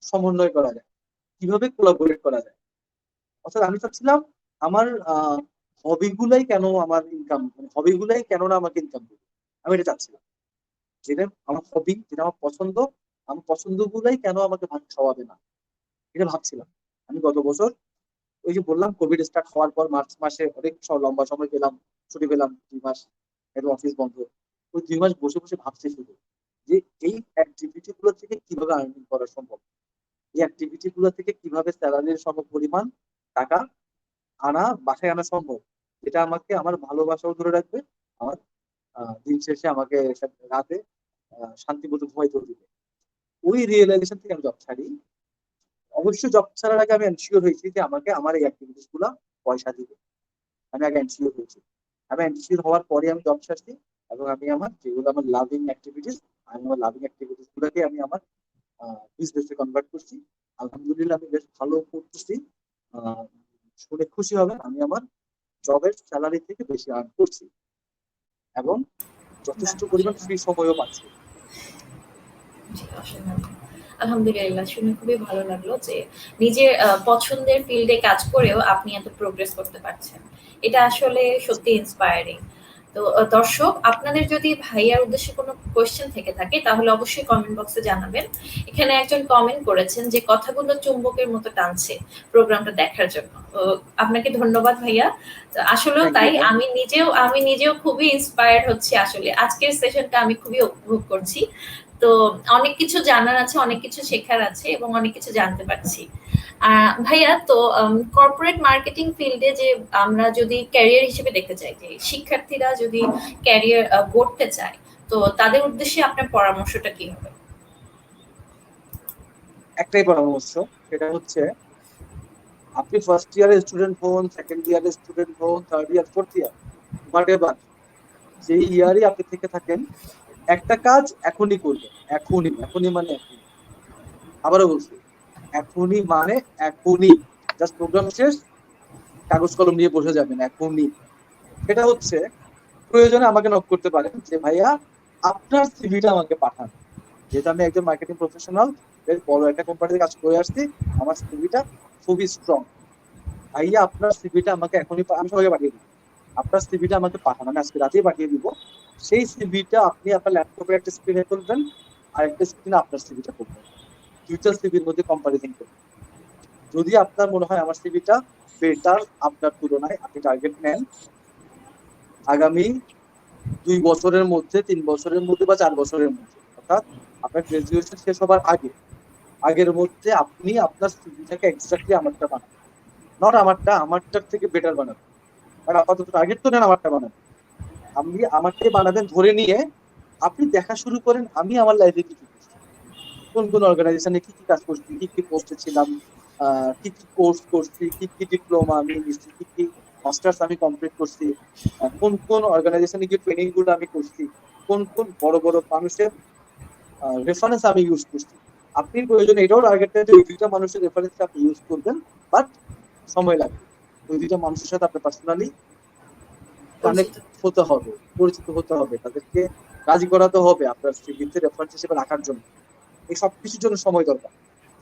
সমন্বয় করা যায়, কিভাবে কোলাবোরেট করা যায়। অর্থাৎ আমি চাচ্ছিলাম আমার হবি গুলাই কেন আমার ইনকাম, মানে হবি গুলাই কেন না আমাকে ইনকাম করবে, আমি এটা চাচ্ছিলাম। যেটা আমার হবি, যেটা আমার পছন্দ, আমার পছন্দ গুলাই কেন আমাকে ভাত খাওয়াবে না, এটা ভাবছিলাম। আমি গত বছর ওই যে বললাম কোভিড স্টার্ট হওয়ার পর মার্চ মাসে অনেক লম্বা সময় পেলাম, ছুটি পেলাম 2 মাস, একদম অফিস বন্ধ। ওই 2 মাস বসে বসে ভাবছি শুধু যে এই অ্যাক্টিভিটি গুলো থেকে কিভাবে আর্নিং করা সম্ভব, এই অ্যাক্টিভিটি গুলো থেকে কিভাবে স্যালারির সম পরিমাণ টাকা বাসায় আনা সম্ভব, যেটা আমাকে আমার ভালোবাসাও ধরে রাখবে, আমার দিন শেষে আমাকে রাতে শান্তি মতো ঘুমাইতেও দিবে। ওই রিয়েলাইজেশন থেকে আমি জব ছাড়ি। অবশ্যই জব ছাড়ার আগে আমি এনশিওর হয়েছি যে আমাকে আমার এই অ্যাক্টিভিটিস গুলা পয়সা দিবে। আমি আগে এনশিওর হয়েছি। আমি এনশিওর হওয়ার পরে আমি জব ছাড়ছি, এবং আমি আমার যেগুলো আমার লাভিং অ্যাক্টিভিটিস, আমি আমার লাভিং অ্যাক্টিভিটিস গুলোকে আমি আমার বিজনেসে কনভার্ট করছি। আলহামদুলিল্লাহ আমি বেশ ভালো করতেছি। আহ, শুনে খুশি হবেন, আমি আমার জবের স্যালারি থেকে বেশি আর্ন করছি এবং যথেষ্ট পরিমাণ ফ্রি সময়ও পাচ্ছি। জি, অসাধারণ। আলহামদুলিল্লাহ, শুনে খুবই ভালো লাগলো যে নিজের পছন্দের ফিল্ডে কাজ করেও আপনি এত প্রোগ্রেস করতে পারছেন। এটা আসলে সত্যি ইন্সপায়ারিং। তো দর্শক, আপনাদের যদি ভাইয়ার উদ্দেশ্যে কোনো কোয়েশ্চেন থেকে থাকে তাহলে অবশ্যই কমেন্ট বক্সে জানাবেন। এখানে একজন কমেন্ট করেছেন যে কথাগুলো চুম্বকের মতো টানছে প্রোগ্রামটা দেখার জন্য। তো আপনাকে ধন্যবাদ ভাইয়া। তো আসলেও থ্যাংক তাই, ইউ ম্যাম। আমি নিজেও খুবই ইন্সপায়ার্ড হচ্ছি আসলে। আজকের সেশনটা আমি খুবই উপভোগ করছি। তো অনেক কিছু জানার আছে, অনেক কিছু শেখার আছে এবং অনেক কিছু জানতে পারছি। ভাইয়া, তো কর্পোরেট মার্কেটিং ফিল্ডে যে আমরা যদি ক্যারিয়ার হিসেবে দেখতে চাই, যে শিক্ষার্থীরা যদি ক্যারিয়ার গড়তে চায়, তো তাদের উদ্দেশ্যে আপনার পরামর্শটা কি হবে? একটাই পরামর্শ, সেটা হচ্ছে আপনি ফার্স্ট ইয়ারের স্টুডেন্ট হন, সেকেন্ড ইয়ারের স্টুডেন্ট হন, third year, fourth year, what ever, যে ইয়ারই আপনি থেকে থাকেন, একটা কাজ এখনই করবেন। এখনই, এখনই মানে এখনই, আবারও বলছি, এখনই মানে এখনই। জাস্ট প্রোগ্রাম শেষ, কাগজ কলম নিয়ে বসে যাবেন এখনই। সেটা হচ্ছে প্রয়োজনে আমাকে নক করতে পারেন যে ভাইয়া আপনার সিভিটা আমাকে পাঠান। যেহেতু আমি একজন মার্কেটিং প্রফেশনাল, বেশ বড় একটা কোম্পানিতে কাজ করে আসছি, আমার সিভিটা খুবই স্ট্রং। ভাইয়া আপনার সিভিটা আমাকে এখনই আমি সবাইকে পাঠিয়ে দিব। আপনার সিভিটা আমাকে পাঠান, আমি আজকে রাতেই পাঠিয়ে দিব। সেই সিভিটা আপনি আপনার ল্যাপটপে একটা স্ক্রিনে করবেন, আর একটা স্ক্রিনে আপনার সিভিটা করবেন, দুইটা সিভির মধ্যে কম্পারিজন করবেন। যদি আপনার মনে হয় আমার সিভিটা বেটার আপনার তুলনায়, আপনি টার্গেট নেন আগামী 2 বছরের মধ্যে, 3 বছরের মধ্যে বা 4 বছরের মধ্যে, অর্থাৎ আপনার গ্রাজুয়েশন শেষ হবার আগে, আগের মধ্যে আপনি আপনার সিভিটাকে এক্স্যাক্টলি আমারটা বানান। নট আমারটা, আমারটার থেকে বেটার বানাবেন। আর আপাতত টার্গেট তো নেন আমারটা বানাবেন। আপনি আমারটাই বানাবেন ধরে নিয়ে আপনি দেখা শুরু করেন আমি আমার লাইফে কি কি করছি, কোন কোন অর্গানাইজেশনে কি কি কাজ করছি, কি কি পোস্টে ছিলাম, কি কি কোর্স করছি, কি কি ডিপ্লোমা আমি নিচ্ছি, কি কি মাস্টার্স আমি কমপ্লিট করছি, কোন কোন অর্গানাইজেশনে গিয়ে ট্রেনিং গুলো আমি করছি, কোন কোন বড় বড় মানুষের রেফারেন্স আমি ইউজ করছি। আপনি প্রয়োজনে এটাও টার্গেট করেন যে ওই দুইটা মানুষের রেফারেন্স আপনি ইউজ করবেন, বাট সময় লাগবে। ওই দুইটা মানুষের সাথে আপনার পার্সোনালি পরিচিত। কানেক্ট হতে হবে, পরিচিত হতে হবে, তাদেরকে রাজি করাতে হবে আপনার সিভিতে রেফারেন্স হিসেবে রাখার জন্য। এই সব কিছুর জন্য সময় দরকার।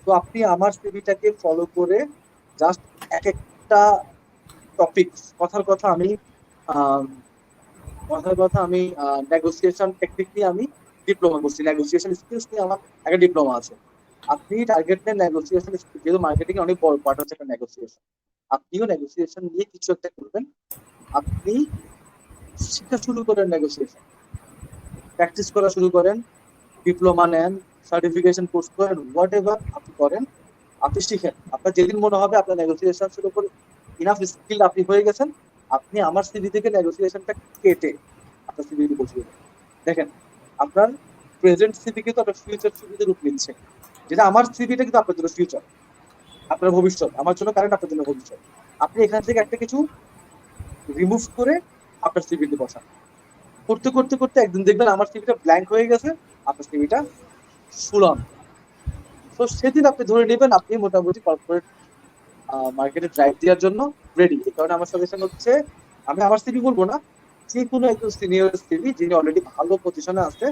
তো আপনি আমার সিভিটাকে ফলো করে জাস্ট এক একটা টপিক, কথার কথা আমি আহ, কথার কথা আমি নেগোসিয়েশন টেকনিক নিয়ে আমি ডিপ্লোমা করছি, নেগোসিয়েশন স্কিলস নিয়ে আমার একটা ডিপ্লোমা আছে। আপনি টার্গেট নেন নেগোসিয়েশন, যেহেতু মার্কেটিং অনেক বড় পার্ট হচ্ছে একটা নেগোসিয়েশন, আপনিও নেগোসিয়েশন নিয়ে কিছু একটা করবেন। আপনি শিক্ষা শুরু করেন, নেগোসিয়েশন প্র্যাকটিস করা শুরু করেন, ডিপ্লোমা নেন, সার্টিফিকেশন কোর্স করেন, হোয়াট এভার আপনি করেন, আপনি শিখেন। আপনার যেদিন মনে হবে আপনার নেগোসিয়েশন শুরু করে ইনাফ স্কিল আপনি হয়ে গেছেন, আপনি আমার সিভি থেকে নেগোসিয়েশনটা কেটে আপনার সিভি বসিয়ে দেন। দেখেন, আপনার প্রেজেন্ট সিভি কিন্তু আপনার ফিউচার সিভিতে রূপ নিচ্ছে। যেটা আমার সিভিটা কিন্তু আপনার জন্য ফিউচার, আপনার ভবিষ্যৎ, আমার জন্য কারেন্ট, আপনার জন্য ভবিষ্যৎ। আপনি এখান থেকে একটা কিছু রিমুভ করে আপনার সিভিতে বসান, করতে করতে করতে একদিন দেখবেন আমার সিভিটা ব্ল্যাঙ্ক হয়ে গেছে, আপনার সিভিটা সুলন। তো সেদিন আপনি ধরে নেবেন আপনি মোটামুটি কর্পোরেট মার্কেটে ড্রাইভ দেওয়ার জন্য রেডি। এই কারণে আমার সাজেশন হচ্ছে, আমি আমার সিভি বলবো না, যে কোনো একজন সিনিয়র সিভি যিনি অলরেডি ভালো পজিশনে আছে,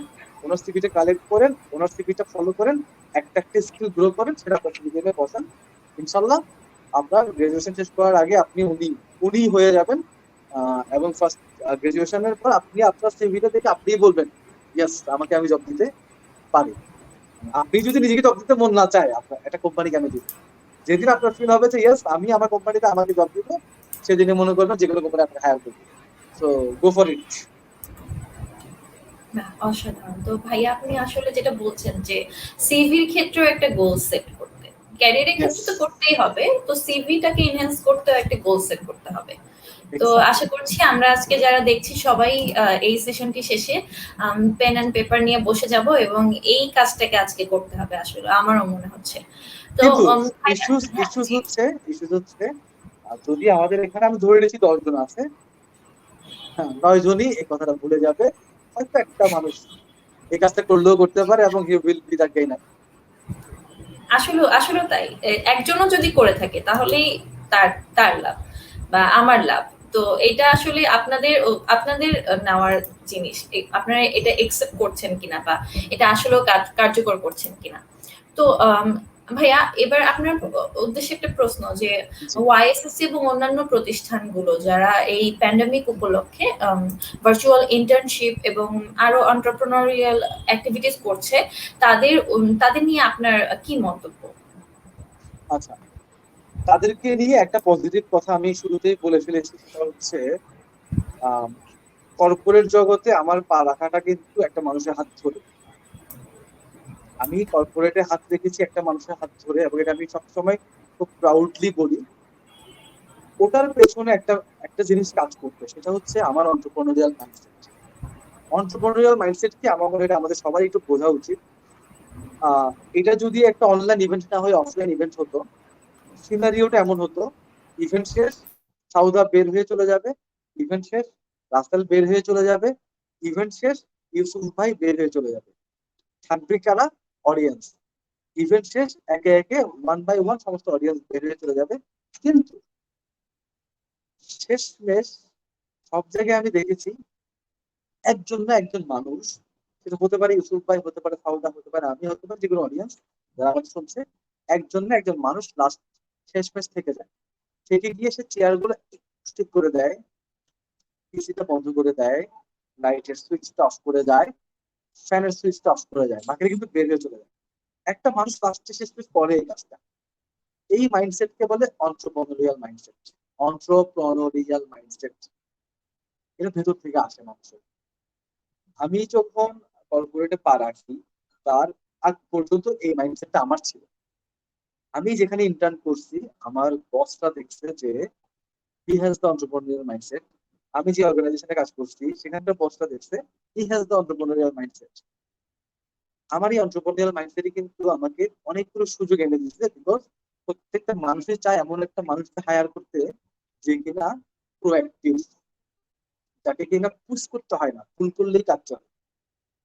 ওনার সিভিটা কালেক্ট করেন, ওনার সিভিটা ফলো করেন, একটা একটা স্কিল গ্রো করেন, সেটা আপনার সিভি দিয়ে বসান। ইনশাল্লাহ আপনার গ্রাজুয়েশন শেষ করার আগে আপনি উনি উনি হয়ে যাবেন। এবং ফার্স্ট গ্রাজুয়েশনের পর আপনি আপনার সিভিটা দেখে আপনিই বলবেন, ইয়েস, আমাকে আমি জব দিতে পারি। আপনি যদি নিজেকে জব দিতে মন না চায়, আপনার একটা কোম্পানি কেন দিবে? যেদিন আপনার ফিল হবে যে ইয়েস, আমি আমার কোম্পানিতে আমাকে জব দিব, সেদিনে মনে করবেন যে কোনো কোম্পানি আপনাকে হায়ার করবে। So go for it. না, অসাধারণ। তো ভাইয়া আপনি আসলে যেটা বলছেন যে সিভির ক্ষেত্রেও একটা গোল সেট করতে, ক্যারিয়ারের ইয়েস, ক্ষেত্রে তো করতেই হবে, তো সিভিটাকে এনহ্যান্স করতেও একটা গোল সেট করতে হবে। তো আশা এক্স্যাক্টলি। করছি আমরা আজকে যারা দেখছি সবাই এই সেশনটি শেষে পেন অ্যান্ড পেপার নিয়ে বসে যাব এবং এই কাজটাকে আজকে করতে হবে, আসলে আমারও মনে হচ্ছে। তো কিন্তু ভাইয়া, ইস্যুস হ্যাঁ ইস্যুস জি। হচ্ছে ইস্যুস হচ্ছে যদি আমাদের এখানে আমি ধরে নিয়েছি 10 জন আছে, হ্যাঁ, 9 জনই এই কথাটা ভুলে যাবে। হয়তো একটা মানুষ এই কাজটা করলেও করতে পারে এবং he will be the gainer. আসলে আসলে তাই, একজনও যদি করে থাকে তাহলেই তার তার লাভ বা আমার লাভ। তো এটা আসলে আপনাদের আপনাদের নেওয়ার জিনিস, আপনারা এটা একসেপ্ট করছেন কিনা বা এটা আসলেও কার্যকর করছেন কিনা। তো ভাইয়া, এবার আপনার উদ্দেশ্যে একটা প্রশ্ন যে জি, ওয়াইএসএসসি এবং অন্যান্য প্রতিষ্ঠানগুলো যারা এই প্যান্ডেমিক উপলক্ষে ভার্চুয়াল ইন্টার্নশিপ এবং আরো এন্টারপ্রেনিউরিয়াল অ্যাক্টিভিটিস করছে, তাদের নিয়ে আপনার কি মন্তব্য? আচ্ছা, তাদেরকে নিয়ে একটা পজিটিভ কথা আমি শুরুতেই বলে ফেলেছি, সেটা হচ্ছে কর্পোরেট জগতে আমার পা রাখাটা কিন্তু একটা মানুষের হাত ধরে। আমি কর্পোরেটে হাত রেখেছি একটা মানুষের হাত ধরে, এবং এটা আমি সবসময় খুব প্রাউডলি বলি। ওটার পেছনে একটা একটা জিনিস কাজ করতে, সেটা হচ্ছে আমার অন্টারপ্রেনিউরিয়াল মাইন্ডসেট। অন্টারপ্রেনিউরিয়াল মাইন্ডসেট কি, আমার মনে হয় এটা আমাদের সবাই একটু বোঝা উচিত। এটা যদি একটা অনলাইন ইভেন্ট না হয়ে অফলাইন ইভেন্ট হতো, সিনারিওটা এমন হতো, ইভেন্ট শেষ, সাউদা বের হয়ে চলে যাবে, ইভেন্ট শেষ, রাসেল বের হয়ে চলে যাবে, ইভেন্ট শেষ, ইউসুফ ভাই বের হয়ে চলে যাবে, থাকবে কারা? অডিয়েন্স। ইভেন্ট শেষ, একে একে ওয়ান বাই ওয়ান সমস্ত অডিয়েন্স বের হয়ে চলে যাবে। কিন্তু শেষমেশ সব জায়গায় আমি দেখেছি একজন না একজন মানুষ, সেটা হতে পারে ইউসুফ ভাই, হতে পারে সাউদা, হতে পারে আমি, হতে পারে যেগুলো অডিয়েন্স যারা আমাকে শুনছে, একজন না একজন মানুষ লাস্ট শেষমেশ থেকে যায়, থেকে গিয়ে সে চেয়ার গুলো ঠিক করে দেয়, পিসিটা বন্ধ করে দেয়, লাইটের সুইচটা অফ করে যায়, ফ্যানের সুইচটা অফ করে যায়, বাকিরা কিন্তু বের হয়ে চলে যায়। একটা মানুষ লাস্টে শেষমেশ করে এই কাজটা। এই মাইন্ডসেটকে বলে অন্ট্রপ্রনিউরিয়াল মাইন্ডসেট। অন্ট্রপ্রনিউরিয়াল মাইন্ডসেট এটা ভেতর থেকে আসে মানুষের। আমি যখন কর্পোরেটে পা রাখি, তার আগ পর্যন্ত এই মাইন্ডসেটটা আমার ছিল। আমি যেখানে ইন্টার্ন করছি, আমার বসটা দেখছে যে হি হ্যাজ দ্য অন্টারপ্রেনিউরিয়াল মাইন্ডসেট। আমি যে অর্গানাইজেশনে কাজ করছি, সেখানকার বসটা দেখছে হি হ্যাজ দ্য অন্টারপ্রেনিউরিয়াল মাইন্ডসেট। আমার এই অন্টারপ্রেনিউরিয়াল মাইন্ডসেটই কিন্তু আমাকে অনেকগুলো সুযোগ এনে দিচ্ছে, বিকজ প্রত্যেকটা মানুষই চায় এমন একটা মানুষকে হায়ার করতে যে কিনা প্রোঅ্যাক্টিভ, যাকে কিনা পুশ করতে হয় না, পুল করলেই কাজ চলে।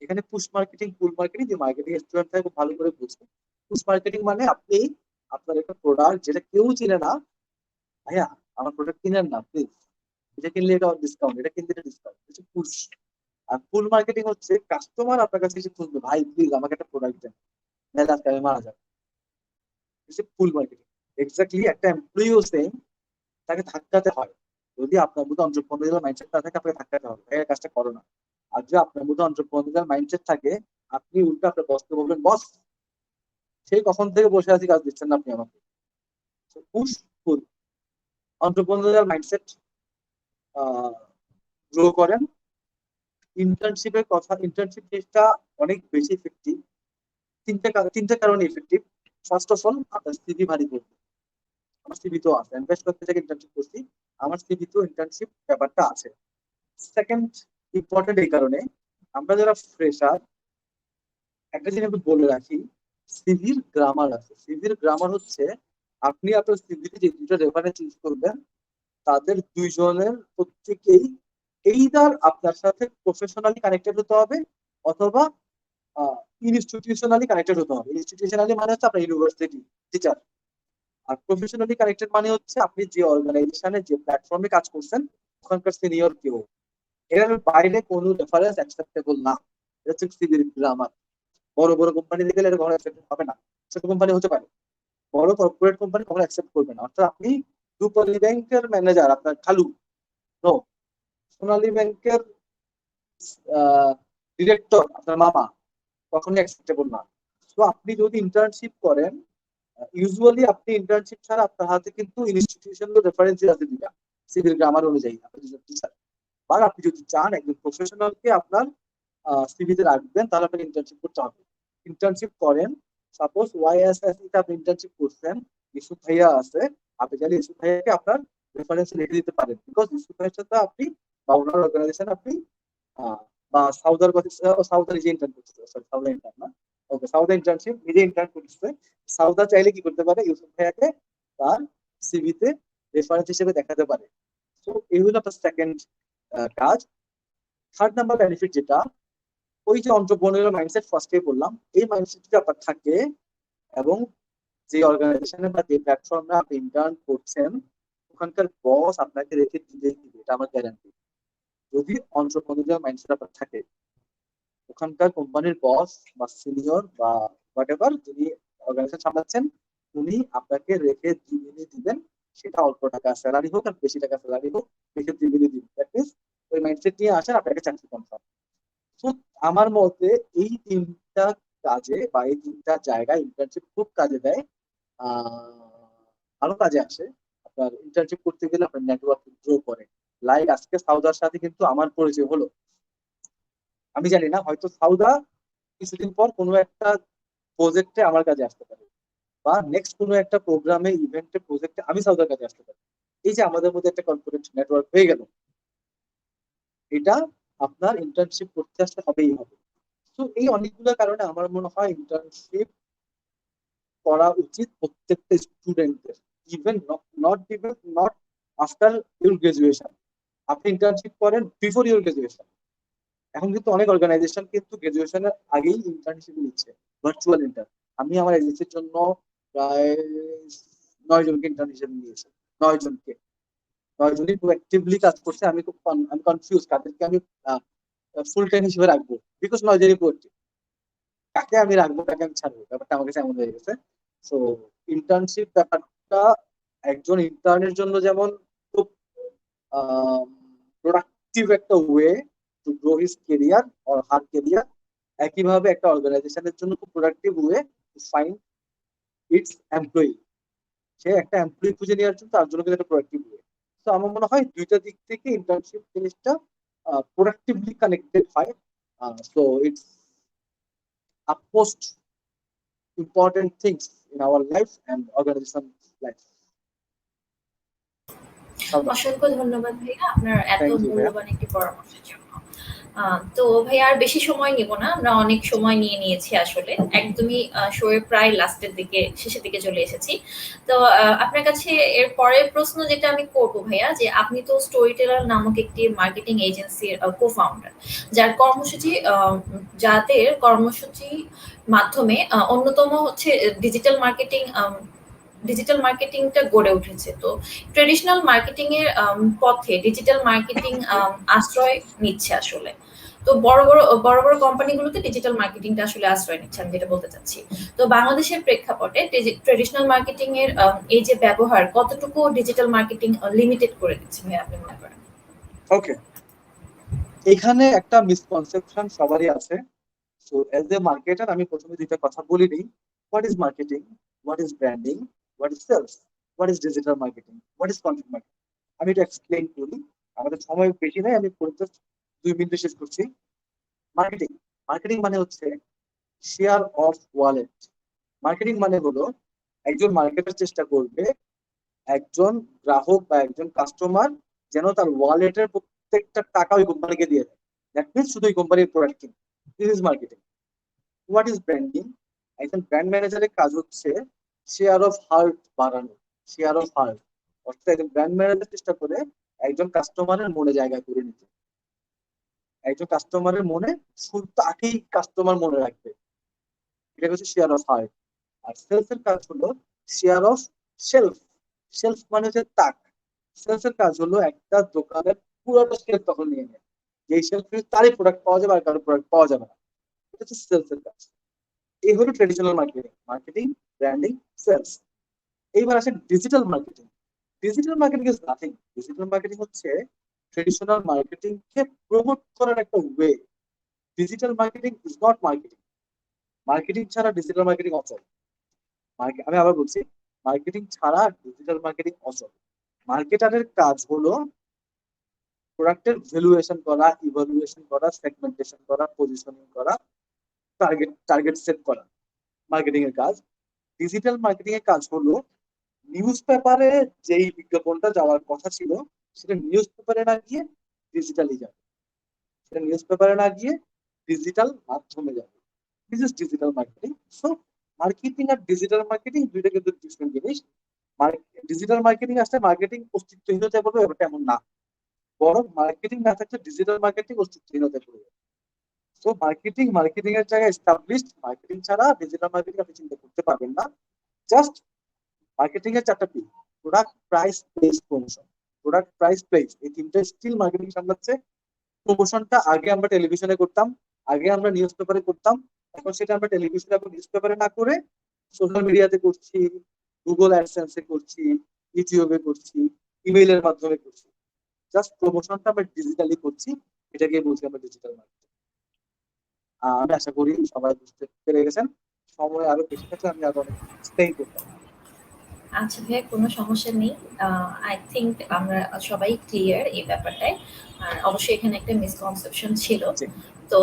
এখানে পুশ মার্কেটিং, পুল মার্কেটিং, যে মার্কেটিং স্টুডেন্ট খুব ভালো করে বুঝবে। পুশ মার্কেটিং মানে আপনি আপনার একটা প্রোডাক্ট যেটা কেউ চিনে না, ভাইয়া আমার প্রোডাক্ট কিনেন না প্লিজ, এটা কিনলে এটা ডিসকাউন্ট, এটা কিনলে এটা ডিসকাউন্ট, হচ্ছে পুশ। আর পুল মার্কেটিং হচ্ছে কাস্টমার আপনার কাছে এসে খুঁজবে, ভাই প্লিজ আমাকে একটা প্রোডাক্ট দেন, নাহলে আজকে আমি মারা যাবো। হচ্ছে পুল মার্কেটিং। এক্স্যাক্টলি একটা এমপ্লয়িও সেম, তাকে ধাক্কাতে হয়। যদি আপনার মধ্যে অন্টারপ্রেনারিয়াল মাইন্ডসেট না থাকে, আপনাকে ধাক্কাতে হবে, এই কাজটা করো না। আর যদি আপনার মধ্যে অন্টারপ্রেনারিয়াল মাইন্ডসেট থাকে, আপনি উল্টো আপনার বসকে বলবেন, বস সেই কখন থেকে বসে আছি, কাজ দিচ্ছেন না আপনি আমাকে। পুশ পুল, অন্টারপ্রেনারিয়াল মাইন্ডসেট গ্রো করেন। ইন্টার্নশিপের কথা, ইন্টার্নশিপ জিনিসটা অনেক বেশি ইফেক্টিভ। তিনটা কারণে ইফেক্টিভ। ফার্স্ট অফ অল, আপনার সিভি ভারী করবে। আমার সিভি তো আছে, আমি বেশ কয়েকটা জায়গায় ইন্টার্নশিপ করছি, আমার সিভি তো ইন্টার্নশিপ ব্যাপারটা আছে। সেকেন্ড ইম্পর্টেন্ট এই কারণে, আমরা যারা ফ্রেশার, একটা জিনিস আমি বলে রাখি, সিভির গ্রামার আছে। সিভির গ্রামার হচ্ছে, আপনি আপনার সিভিতে যে দুটো রেফারেন্স ইউজ করবেন, তাদের দুইজনের প্রত্যেকেই এইদার আপনার সাথে প্রফেশনালি কানেক্টেড হতে হবে, অথবা ইনস্টিটিউশনালি কানেক্টেড হতে হবে। ইনস্টিটিউশনালি মানে হচ্ছে আপনার ইউনিভার্সিটি টিচার, আর প্রফেশনালি কানেক্টেড মানে হচ্ছে আপনি যে অর্গানাইজেশনে, যে প্ল্যাটফর্মে কাজ করছেন, ওখানকার সিনিয়র কেউ। এর বাইরে কোনো রেফারেন্স অ্যাকসেপ্টেবল না। এটা হচ্ছে সিভির গ্রামার। বড় বড় কোম্পানি গেলে এটা কখনো অ্যাকসেপ্ট হবে না। ছোট কোম্পানি হতে পারে, বড় কর্পোরেট কোম্পানি কখনো অ্যাকসেপ্ট করবে না। অর্থাৎ আপনি রূপালী ব্যাংকের ম্যানেজার, আপনার খালু, নো, সোনালী ব্যাংকের ডিরেক্টর, আপনার মামা, কখনোই অ্যাকসেপ্টেবল না। তো আপনি যদি ইন্টার্নশিপ করেন, ইউজুয়ালি আপনি ইন্টার্নশিপ ছাড়া আপনার হাতে কিন্তু ইনস্টিটিউশনাল রেফারেন্স আছে দুইটা, সিভিল গ্রামার অনুযায়ী আপনি যদি টিচার। বা আপনি যদি চান একজন প্রফেশনালকে আপনার সিভিতে রাখবেন, তাহলে আপনাকে ইন্টার্নশিপ করতে হবে। ইন্টার্নশিপ করেন, সাপোজ ওয়াইএসএসিতে আপনি ইন্টার্নশিপ করছেন, ইউসুফ ভাইয়া আছে, আপনি চাইলে ইউসুফ ভাইয়াকে আপনার রেফারেন্সে রেখে দিতে পারেন, বিকজ ইউসুফ ভাইয়ের সাথে আপনি বা ওনার অর্গানাইজেশন আপনি বা সাউদার কথা, সাউদার নিজে ইন্টার্ন করছে, সরি সাউদার ইন্টার্ন না, ওকে সাউদার ইন্টার্নশিপ নিজে ইন্টার্ন করছে। সাউদা চাইলে কি করতে পারে, ইউসুফ ভাইয়াকে তার সিভিতে রেফারেন্স হিসেবে দেখাতে পারে। তো এই হলো আপনার সেকেন্ড কাজ। থার্ড নাম্বার বেনিফিট যেটা, ওই যে অন্টারপ্রেনারিয়াল মাইন্ডসেট ফার্স্টে বললাম, এই মাইন্ডসেট যদি আপনার থাকে, এবং যে অর্গানাইজেশনে বা যে প্ল্যাটফর্মে আপনি ইন্টার্ন করছেন, ওখানকার বস আপনাকে রেখে দিলেই দিবে, এটা আমার গ্যারান্টি। যদি অন্টারপ্রেনারিয়াল মাইন্ডসেট আপনার থাকে, ওখানকার কোম্পানির বস বা সিনিয়র বা হোয়াট এভার, যিনি অর্গানাইজেশন সামলাচ্ছেন, উনি আপনাকে রেখে দিবেনই দিবেন। সেটা অল্প টাকা স্যালারি হোক আর বেশি টাকা স্যালারি হোক, রেখে দিবেনই দিবেন। দ্যাট মিনস ওই মাইন্ডসেট নিয়ে আসেন, আপনাকে চাকরি কনফার্ম। তো আমার মতে এই তিনটা কাজে বা এই তিনটা জায়গায় ইন্টার্নশিপ খুব কাজে দেয়। ভালো কাজে আসে। আপনার ইন্টার্নশিপ করতে গেলে আপনার নেটওয়ার্ক গ্রো করে। লাইক আজকে সাউদার সাথে কিন্তু আমার পরিচয় হলো, আমি জানি না, হয়তো সাউদা কিছুদিন পর কোনো একটা প্রজেক্টে আমার কাছে আসতে পারে, বা নেক্সট কোনো একটা প্রোগ্রামে, ইভেন্টে, প্রজেক্টে আমি সাউদার কাছে আসতে পারি। এই যে আমাদের মধ্যে একটা কনফিডেন্স নেটওয়ার্ক হয়ে গেল, এটা আপনার ইন্টার্নশিপ করতে আসতে হবেই হবে। তো এই অনেকগুলো কারণে আমার মনে হয় ইন্টার্নশিপ করা উচিত প্রত্যেকটা স্টুডেন্টের। Even not after your graduation, আপনি ইন্টার্নশিপ করেন বিফোর ইউর গ্রাজুয়েশন। এখন কিন্তু অনেক অর্গানাইজেশন কিন্তু গ্রাজুয়েশনের আগেই ইন্টার্নশিপ নিচ্ছে, ভার্চুয়াল ইন্টার্ন। আমি আমার এজেন্সির জন্য প্রায় 9 জনকে ইন্টার্ন হিসেবে নিয়েছি। 9 জনকে, 9 জনই খুব অ্যাক্টিভলি কাজ করছে। আমি খুব আমি কনফিউজ কাদেরকে আমি ফুল টাইম হিসেবে রাখবো, বিকজ 9 জনই প্রোয়াক্টিভ। কাকে আমি রাখবো, কাকে আমি ছাড়বো, ব্যাপারটা আমার কাছে এমন হয়ে গেছে। তো ইন্টার্নশিপ ব্যাপারটা একজন ইন্টার্নের জন্য যেমন খুব প্রোডাক্টিভ একটা way to grow his career or her career, একইভাবে একটা অর্গানাইজেশনের জন্য খুব productive way to find its employee. সে একটা এমপ্লয়ি খুঁজে নেওয়ার জন্য তার জন্য কিন্তু একটা প্রোডাক্টিভ ওয়ে। তো আমার মনে হয় দুইটা দিক থেকে ইন্টার্নশিপ জিনিসটা প্রোডাক্টিভলি কানেক্টেড হয়। So it's utmost important things in our life and organization life. অসংখ্য ধন্যবাদ ভাইয়া আপনার এত Thank you, ভাইয়া। মূল্যবান একটি পরামর্শের জন্য। তো ভাইয়া আর বেশি সময় নিব না। আমরা অনেক সময় নিয়ে নিয়েছি আসলে। একদমই শো এর প্রায় লাস্টের দিকে, শেষের দিকে চলে এসেছি। তো আপনার কাছে এর পরের প্রশ্ন যেটা আমি করব ভাইয়া, যে আপনি তো স্টোরি টেলার নামক একটি মার্কেটিং এজেন্সির co-founder, যার কর্মসূচি যাদের কর্মসূচি মাধ্যমে অন্যতম হচ্ছে ডিজিটাল মার্কেটিংটা গড়ে উঠেছে। তো ট্রেডিশনাল মার্কেটিং এর পথে ডিজিটাল মার্কেটিং আশ্রয় নিচ্ছে আসলে। তো বড় বড় কোম্পানিগুলোতে ডিজিটাল মার্কেটিংটা আসলে আশ্রয় নিচ্ছে, আমি যেটা বলতে চাচ্ছি। তো বাংলাদেশের প্রেক্ষাপটে ট্রেডিশনাল মার্কেটিং এর এই যে ব্যবহার কতটুকু ডিজিটাল মার্কেটিং লিমিটেড করে দিচ্ছে ভাই আপনি মনে করেন? ওকে, এখানে একটা মিসকনসেপশন সবারই আছে। সো এজ এ মার্কেটার আমি প্রথমে দুইটা কথা বলি নিই। What is marketing, what is branding, what is sales, what is digital marketing, what is content marketing. আমি এটা এক্সপ্লেইন করি, আমাদের সময় বেশি নেই, আমি জাস্ট 2 মিনিটে শেষ করছি। মার্কেটিং, মার্কেটিং মানে হচ্ছে শেয়ার অফ ওয়ালেট। মার্কেটিং মানে হলো একজন মার্কেটার চেষ্টা করবে একজন গ্রাহক বা একজন কাস্টমার যেন তার ওয়ালেটের প্রত্যেকটা টাকা ওই কোম্পানিকে দিয়ে দেয়। দ্যাট মিনস শুধু ওই কোম্পানির প্রোডাক্ট কিনে। This is marketing. What is branding? একজন ব্র্যান্ড ম্যানেজারের কাজ হচ্ছে শেয়ার অফ হার্ট বাড়ানো। শেয়ার অফ হার্ট অর্থাৎ একজন ব্র্যান্ড ম্যানেজার চেষ্টা করে একজন কাস্টমারের মনে জায়গা করে নিতে। একজন কাস্টমারের মনে শুধু তাকেই কাস্টমার মনে রাখবে, এটা হচ্ছে শেয়ার অফ হার্ট। আর সেলস এর কাজ হলো শেয়ার অফ শেলফ। শেলফ মানে হচ্ছে তাক। সেলস এর কাজ হলো একটা দোকানের পুরোটা শেলফ তখন নিয়ে নেয়, যেই শেলফে তারই প্রোডাক্ট পাওয়া যাবে আর কারো প্রোডাক্ট পাওয়া যাবে না। এটা হচ্ছে সেলস এর কাজ। এই হলো traditional marketing, marketing, branding, sales. এইবার আসেন digital marketing. Digital marketing is nothing. Digital marketing হচ্ছে ট্রেডিশনাল মার্কেটিং কে প্রমোট করার একটা way. Digital marketing is not marketing. Marketing ছাড়া ডিজিটাল মার্কেটিং অচল। আমি আবার বলছি, মার্কেটিং ছাড়া ডিজিটাল মার্কেটিং অচল। মার্কেটারের কাজ হলো প্রোডাক্টের ভ্যালুয়েশন করা, ইভালুয়েশন করা, সেগমেন্টেশন করা, পজিশনিং করা, টার্গেট সেট করা, মার্কেটিং এর কাজ। ডিজিটাল মার্কেটিং এর কাজ হলো নিউজ পেপারে যেই বিজ্ঞাপনটা যাওয়ার কথা ছিল সেটা নিউজ পেপারে না গিয়ে ডিজিটালি যাবে। সেটা নিউজ পেপারে না গিয়ে ডিজিটাল মাধ্যমে যাবে। This is digital marketing. So marketing আর ডিজিটাল মার্কেটিং দুইটা কিন্তু ডিফারেন্ট জিনিস। ডিজিটাল মার্কেটিং আসলে মার্কেটিং অস্তিত্বহীনতায় পড়বে ব্যাপারটা এমন না, বরং মার্কেটিং না থাকলে ডিজিটাল মার্কেটিং অস্তিত্বহীনতায় পড়বে। সো মার্কেটিং এর জায়গায় এস্টাবলিশড, মার্কেটিং ছাড়া ডিজিটাল মার্কেটিং আপনি চিন্তা করতে পারবেন না। জাস্ট মার্কেটিং এর 4টা P: product, price, place, promotion. Product, price, place, এই তিনটা স্টিল মার্কেটিং সামলাচ্ছে। প্রমোশনটা আগে আমরা টেলিভিশনে করতাম, আগে আমরা নিউজ পেপারে করতাম, এখন সেটা আমরা টেলিভিশনে এবং নিউজ পেপারে না করে সোশ্যাল মিডিয়াতে করছি, গুগল অ্যাডসেন্সে করছি, ইউটিউবে করছি, ইমেইলের মাধ্যমে করছি। জাস্ট প্রমোশনটা আমরা ডিজিটালি করছি, এটাকে বলছি আমরা ডিজিটাল মার্কেটিং। আমি আশা করি সবাই বুঝতে পেরে গেছেন। সময় আরো বেশি থাকলে আমি আরো অনেক এক্সপ্লেইন করতাম। আচ্ছা ভাইয়া, কোনো সমস্যা নেই। আই থিংক আমরা সবাই ক্লিয়ার এই ব্যাপারটায়। আর অবশ্যই এখানে একটা মিসকনসেপশন ছিল। জি। তো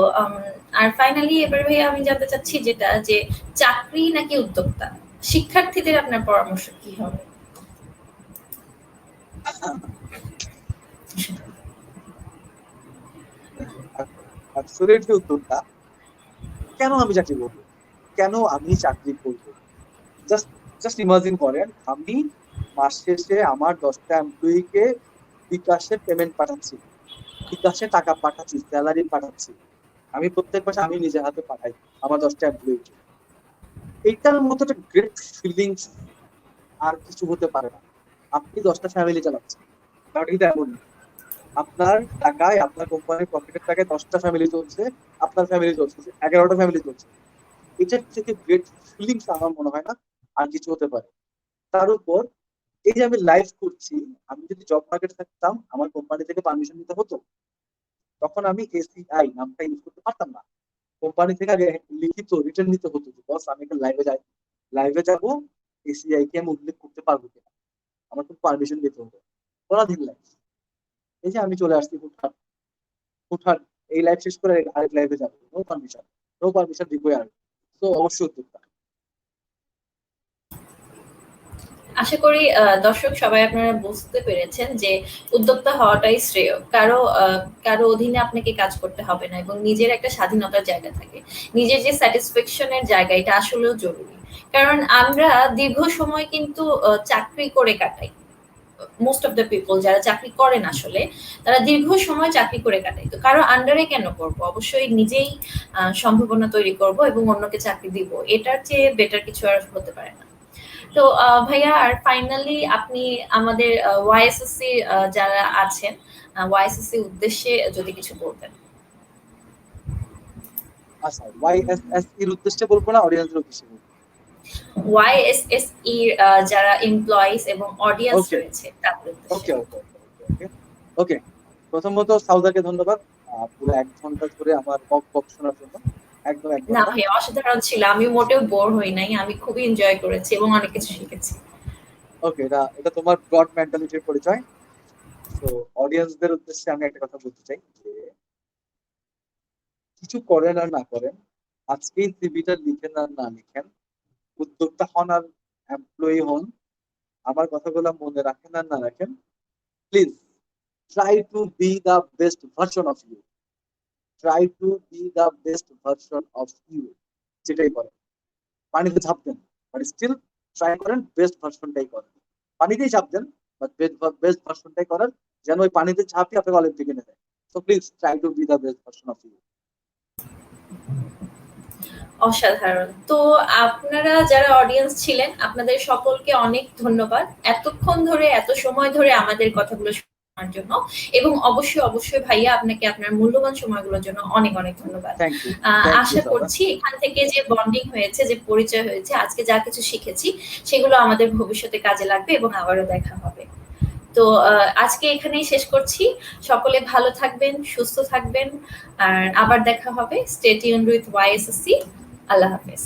আর ফাইনালি এবার ভাইয়া আমি জানতে চাচ্ছি যেটা, যে চাকরি নাকি উদ্যোক্তা? শিক্ষার্থীদের আপনার পরামর্শ কি হবে? অ্যাবসলিউটলি উত্তরটা, কেন আমি চাকরি করবো, কেন আমি চাকরি করবো? জাস্ট জাস্ট ইমাজিন করেন, আমি মাস শেষে আমার 10টা এমপ্লয়িকে বিকাশে পেমেন্ট পাঠাচ্ছি, বিকাশে টাকা পাঠাচ্ছি, স্যালারি পাঠাচ্ছি। আমি প্রত্যেক মাসে আমি নিজের হাতে পাঠাই আমার 10টা এমপ্লয়িকে। এইটার মতো একটা গ্রেট ফিলিংস আর কিছু হতে পারে না। আপনি 10টা ফ্যামিলি চালাচ্ছেন, ব্যাপারটা কিন্তু এমন না। আপনার টাকায়, আপনার কোম্পানির প্রফিটের টাকায় 10টা ফ্যামিলি চলছে, আপনার ফ্যামিলি চলছে, 11টা ফ্যামিলি চলছে। এটার থেকে গ্রেট ফিলিংস আমার মনে হয় না আর কিছু হতে পারে। তার উপর এই যে আমি লাইভ করছি, আমি যদি জব মার্কেটে থাকতাম আমার কোম্পানি থেকে পারমিশন নিতে হতো, তখন আমি এসিআই নামটা ইউজ করতে পারতাম না। কোম্পানি থেকে আগে লিখিত রিটার্ন নিতে হতো যে বস আমি একটা লাইভে যাই, লাইভে যাব, এসিআই কে আমি উল্লেখ করতে পারবো কিনা, আমার তো পারমিশন দিতে হতো। পরাধীন লাইফ। এই যে আমি চলে আসছি হুটহাট হুটহাট, এই লাইভ শেষ করে আরেক লাইভে যাবো, no permission, no permission required. তো অবশ্যই উদ্যোক্তা। আশা করি দর্শক সবাই আপনারা বুঝতে পেরেছেন যে উদ্যোক্তা হওয়াটাই শ্রেয়। কারো অধীনে আপনাকে কাজ করতে হবে না এবং নিজের একটা স্বাধীনতার জায়গা থাকে। নিজের যে স্যাটিসফ্যাকশন এর জায়গা এটা আসলেও জরুরি। কারণ আমরা দীর্ঘ সময় কিন্তু চাকরি করে কাটাই। মোস্ট অফ দ্য পিপল যারা চাকরি করেন আসলে তারা দীর্ঘ সময় চাকরি করে কাটায়। তো কারো আন্ডারে কেন করব? অবশ্যই নিজেই সম্ভাবনা তৈরি করব এবং অন্যকে চাকরি দিব। এটার চেয়ে বেটার কিছু আর হতে পারে না। তো ভাইয়া আর ফাইনালি আপনি আমাদের ওয়াইএসএসসি যারা আছেন ওয়াইএসএসসি উদ্দেশ্যে যদি কিছু বলতেন। আচ্ছা, ওয়াইএসএস এর উদ্দেশ্যে বলবো না অডিয়েন্সের উদ্দেশ্যে বলবো? ওয়াইএসএসই যারা এমপ্লয়িজ এবং অডিয়েন্স ওকে রয়েছে তাদের উদ্দেশ্যে। ওকে ওকে ওকে ওকে। প্রথমত সাউদাকে ধন্যবাদ পুরো 1 ঘন্টা ধরে আমার বক বক শোনার জন্য। একদম 1 না ঘন্টা। ভাই, অসাধারণ ছিল। আমি মোটেও বোর হই নাই। আমি খুবই এনজয় করেছি এবং অনেক কিছু শিখেছি। ওকে, এটা এটা তোমার ব্রড মেন্টালিটির পরিচয়। তো অডিয়েন্সদের উদ্দেশ্যে আমি একটা কথা বলতে চাই যে কিছু করেন আর না করেন, আজকেই সিভিটা লিখেন আর না লিখেন, উদ্যোক্তা হন আর এমপ্লয়ি হন, আমার কথাগুলো মনে রাখেন আর না রাখেন, please try to be the best version of you. Try to be the best version of you. যেটাই করেন, পানিতে ঝাঁপ দেন, বাট স্টিল ট্রাই করেন বেস্ট ভার্সনটাই করেন। পানিতেই ঝাঁপ দেন, বাট বেস্ট ভার্সনটাই করেন, যেন ওই পানিতে ঝাঁপিয়ে আপনাকে অলিম্পিকে নেবে। So please try to be the best version of you. অসাধারণ। তো আপনারা যারা অডিয়েন্স ছিলেন আপনাদের সকলকে অনেক ধন্যবাদ এতক্ষণ ধরে, এত সময় ধরে আমাদের কথাগুলো শোনার জন্য। এবং অবশ্যই অবশ্যই ভাইয়া আপনাকে আপনার মূল্যবান সময়গুলোর জন্য অনেক অনেক ধন্যবাদ। থ্যাংক ইউ, থ্যাংক ইউ আশা সাদা। করছি এখান থেকে যে বন্ডিং হয়েছে, যে পরিচয় হয়েছে, আজকে যা কিছু শিখেছি সেগুলো আমাদের ভবিষ্যতে কাজে লাগবে এবং আবারও দেখা হবে। তো আজকে এখানেই শেষ করছি। সকলে ভালো থাকবেন, সুস্থ থাকবেন, আর আবার দেখা হবে। Stay tuned with YSSC. আল্লাহ হাফেজ।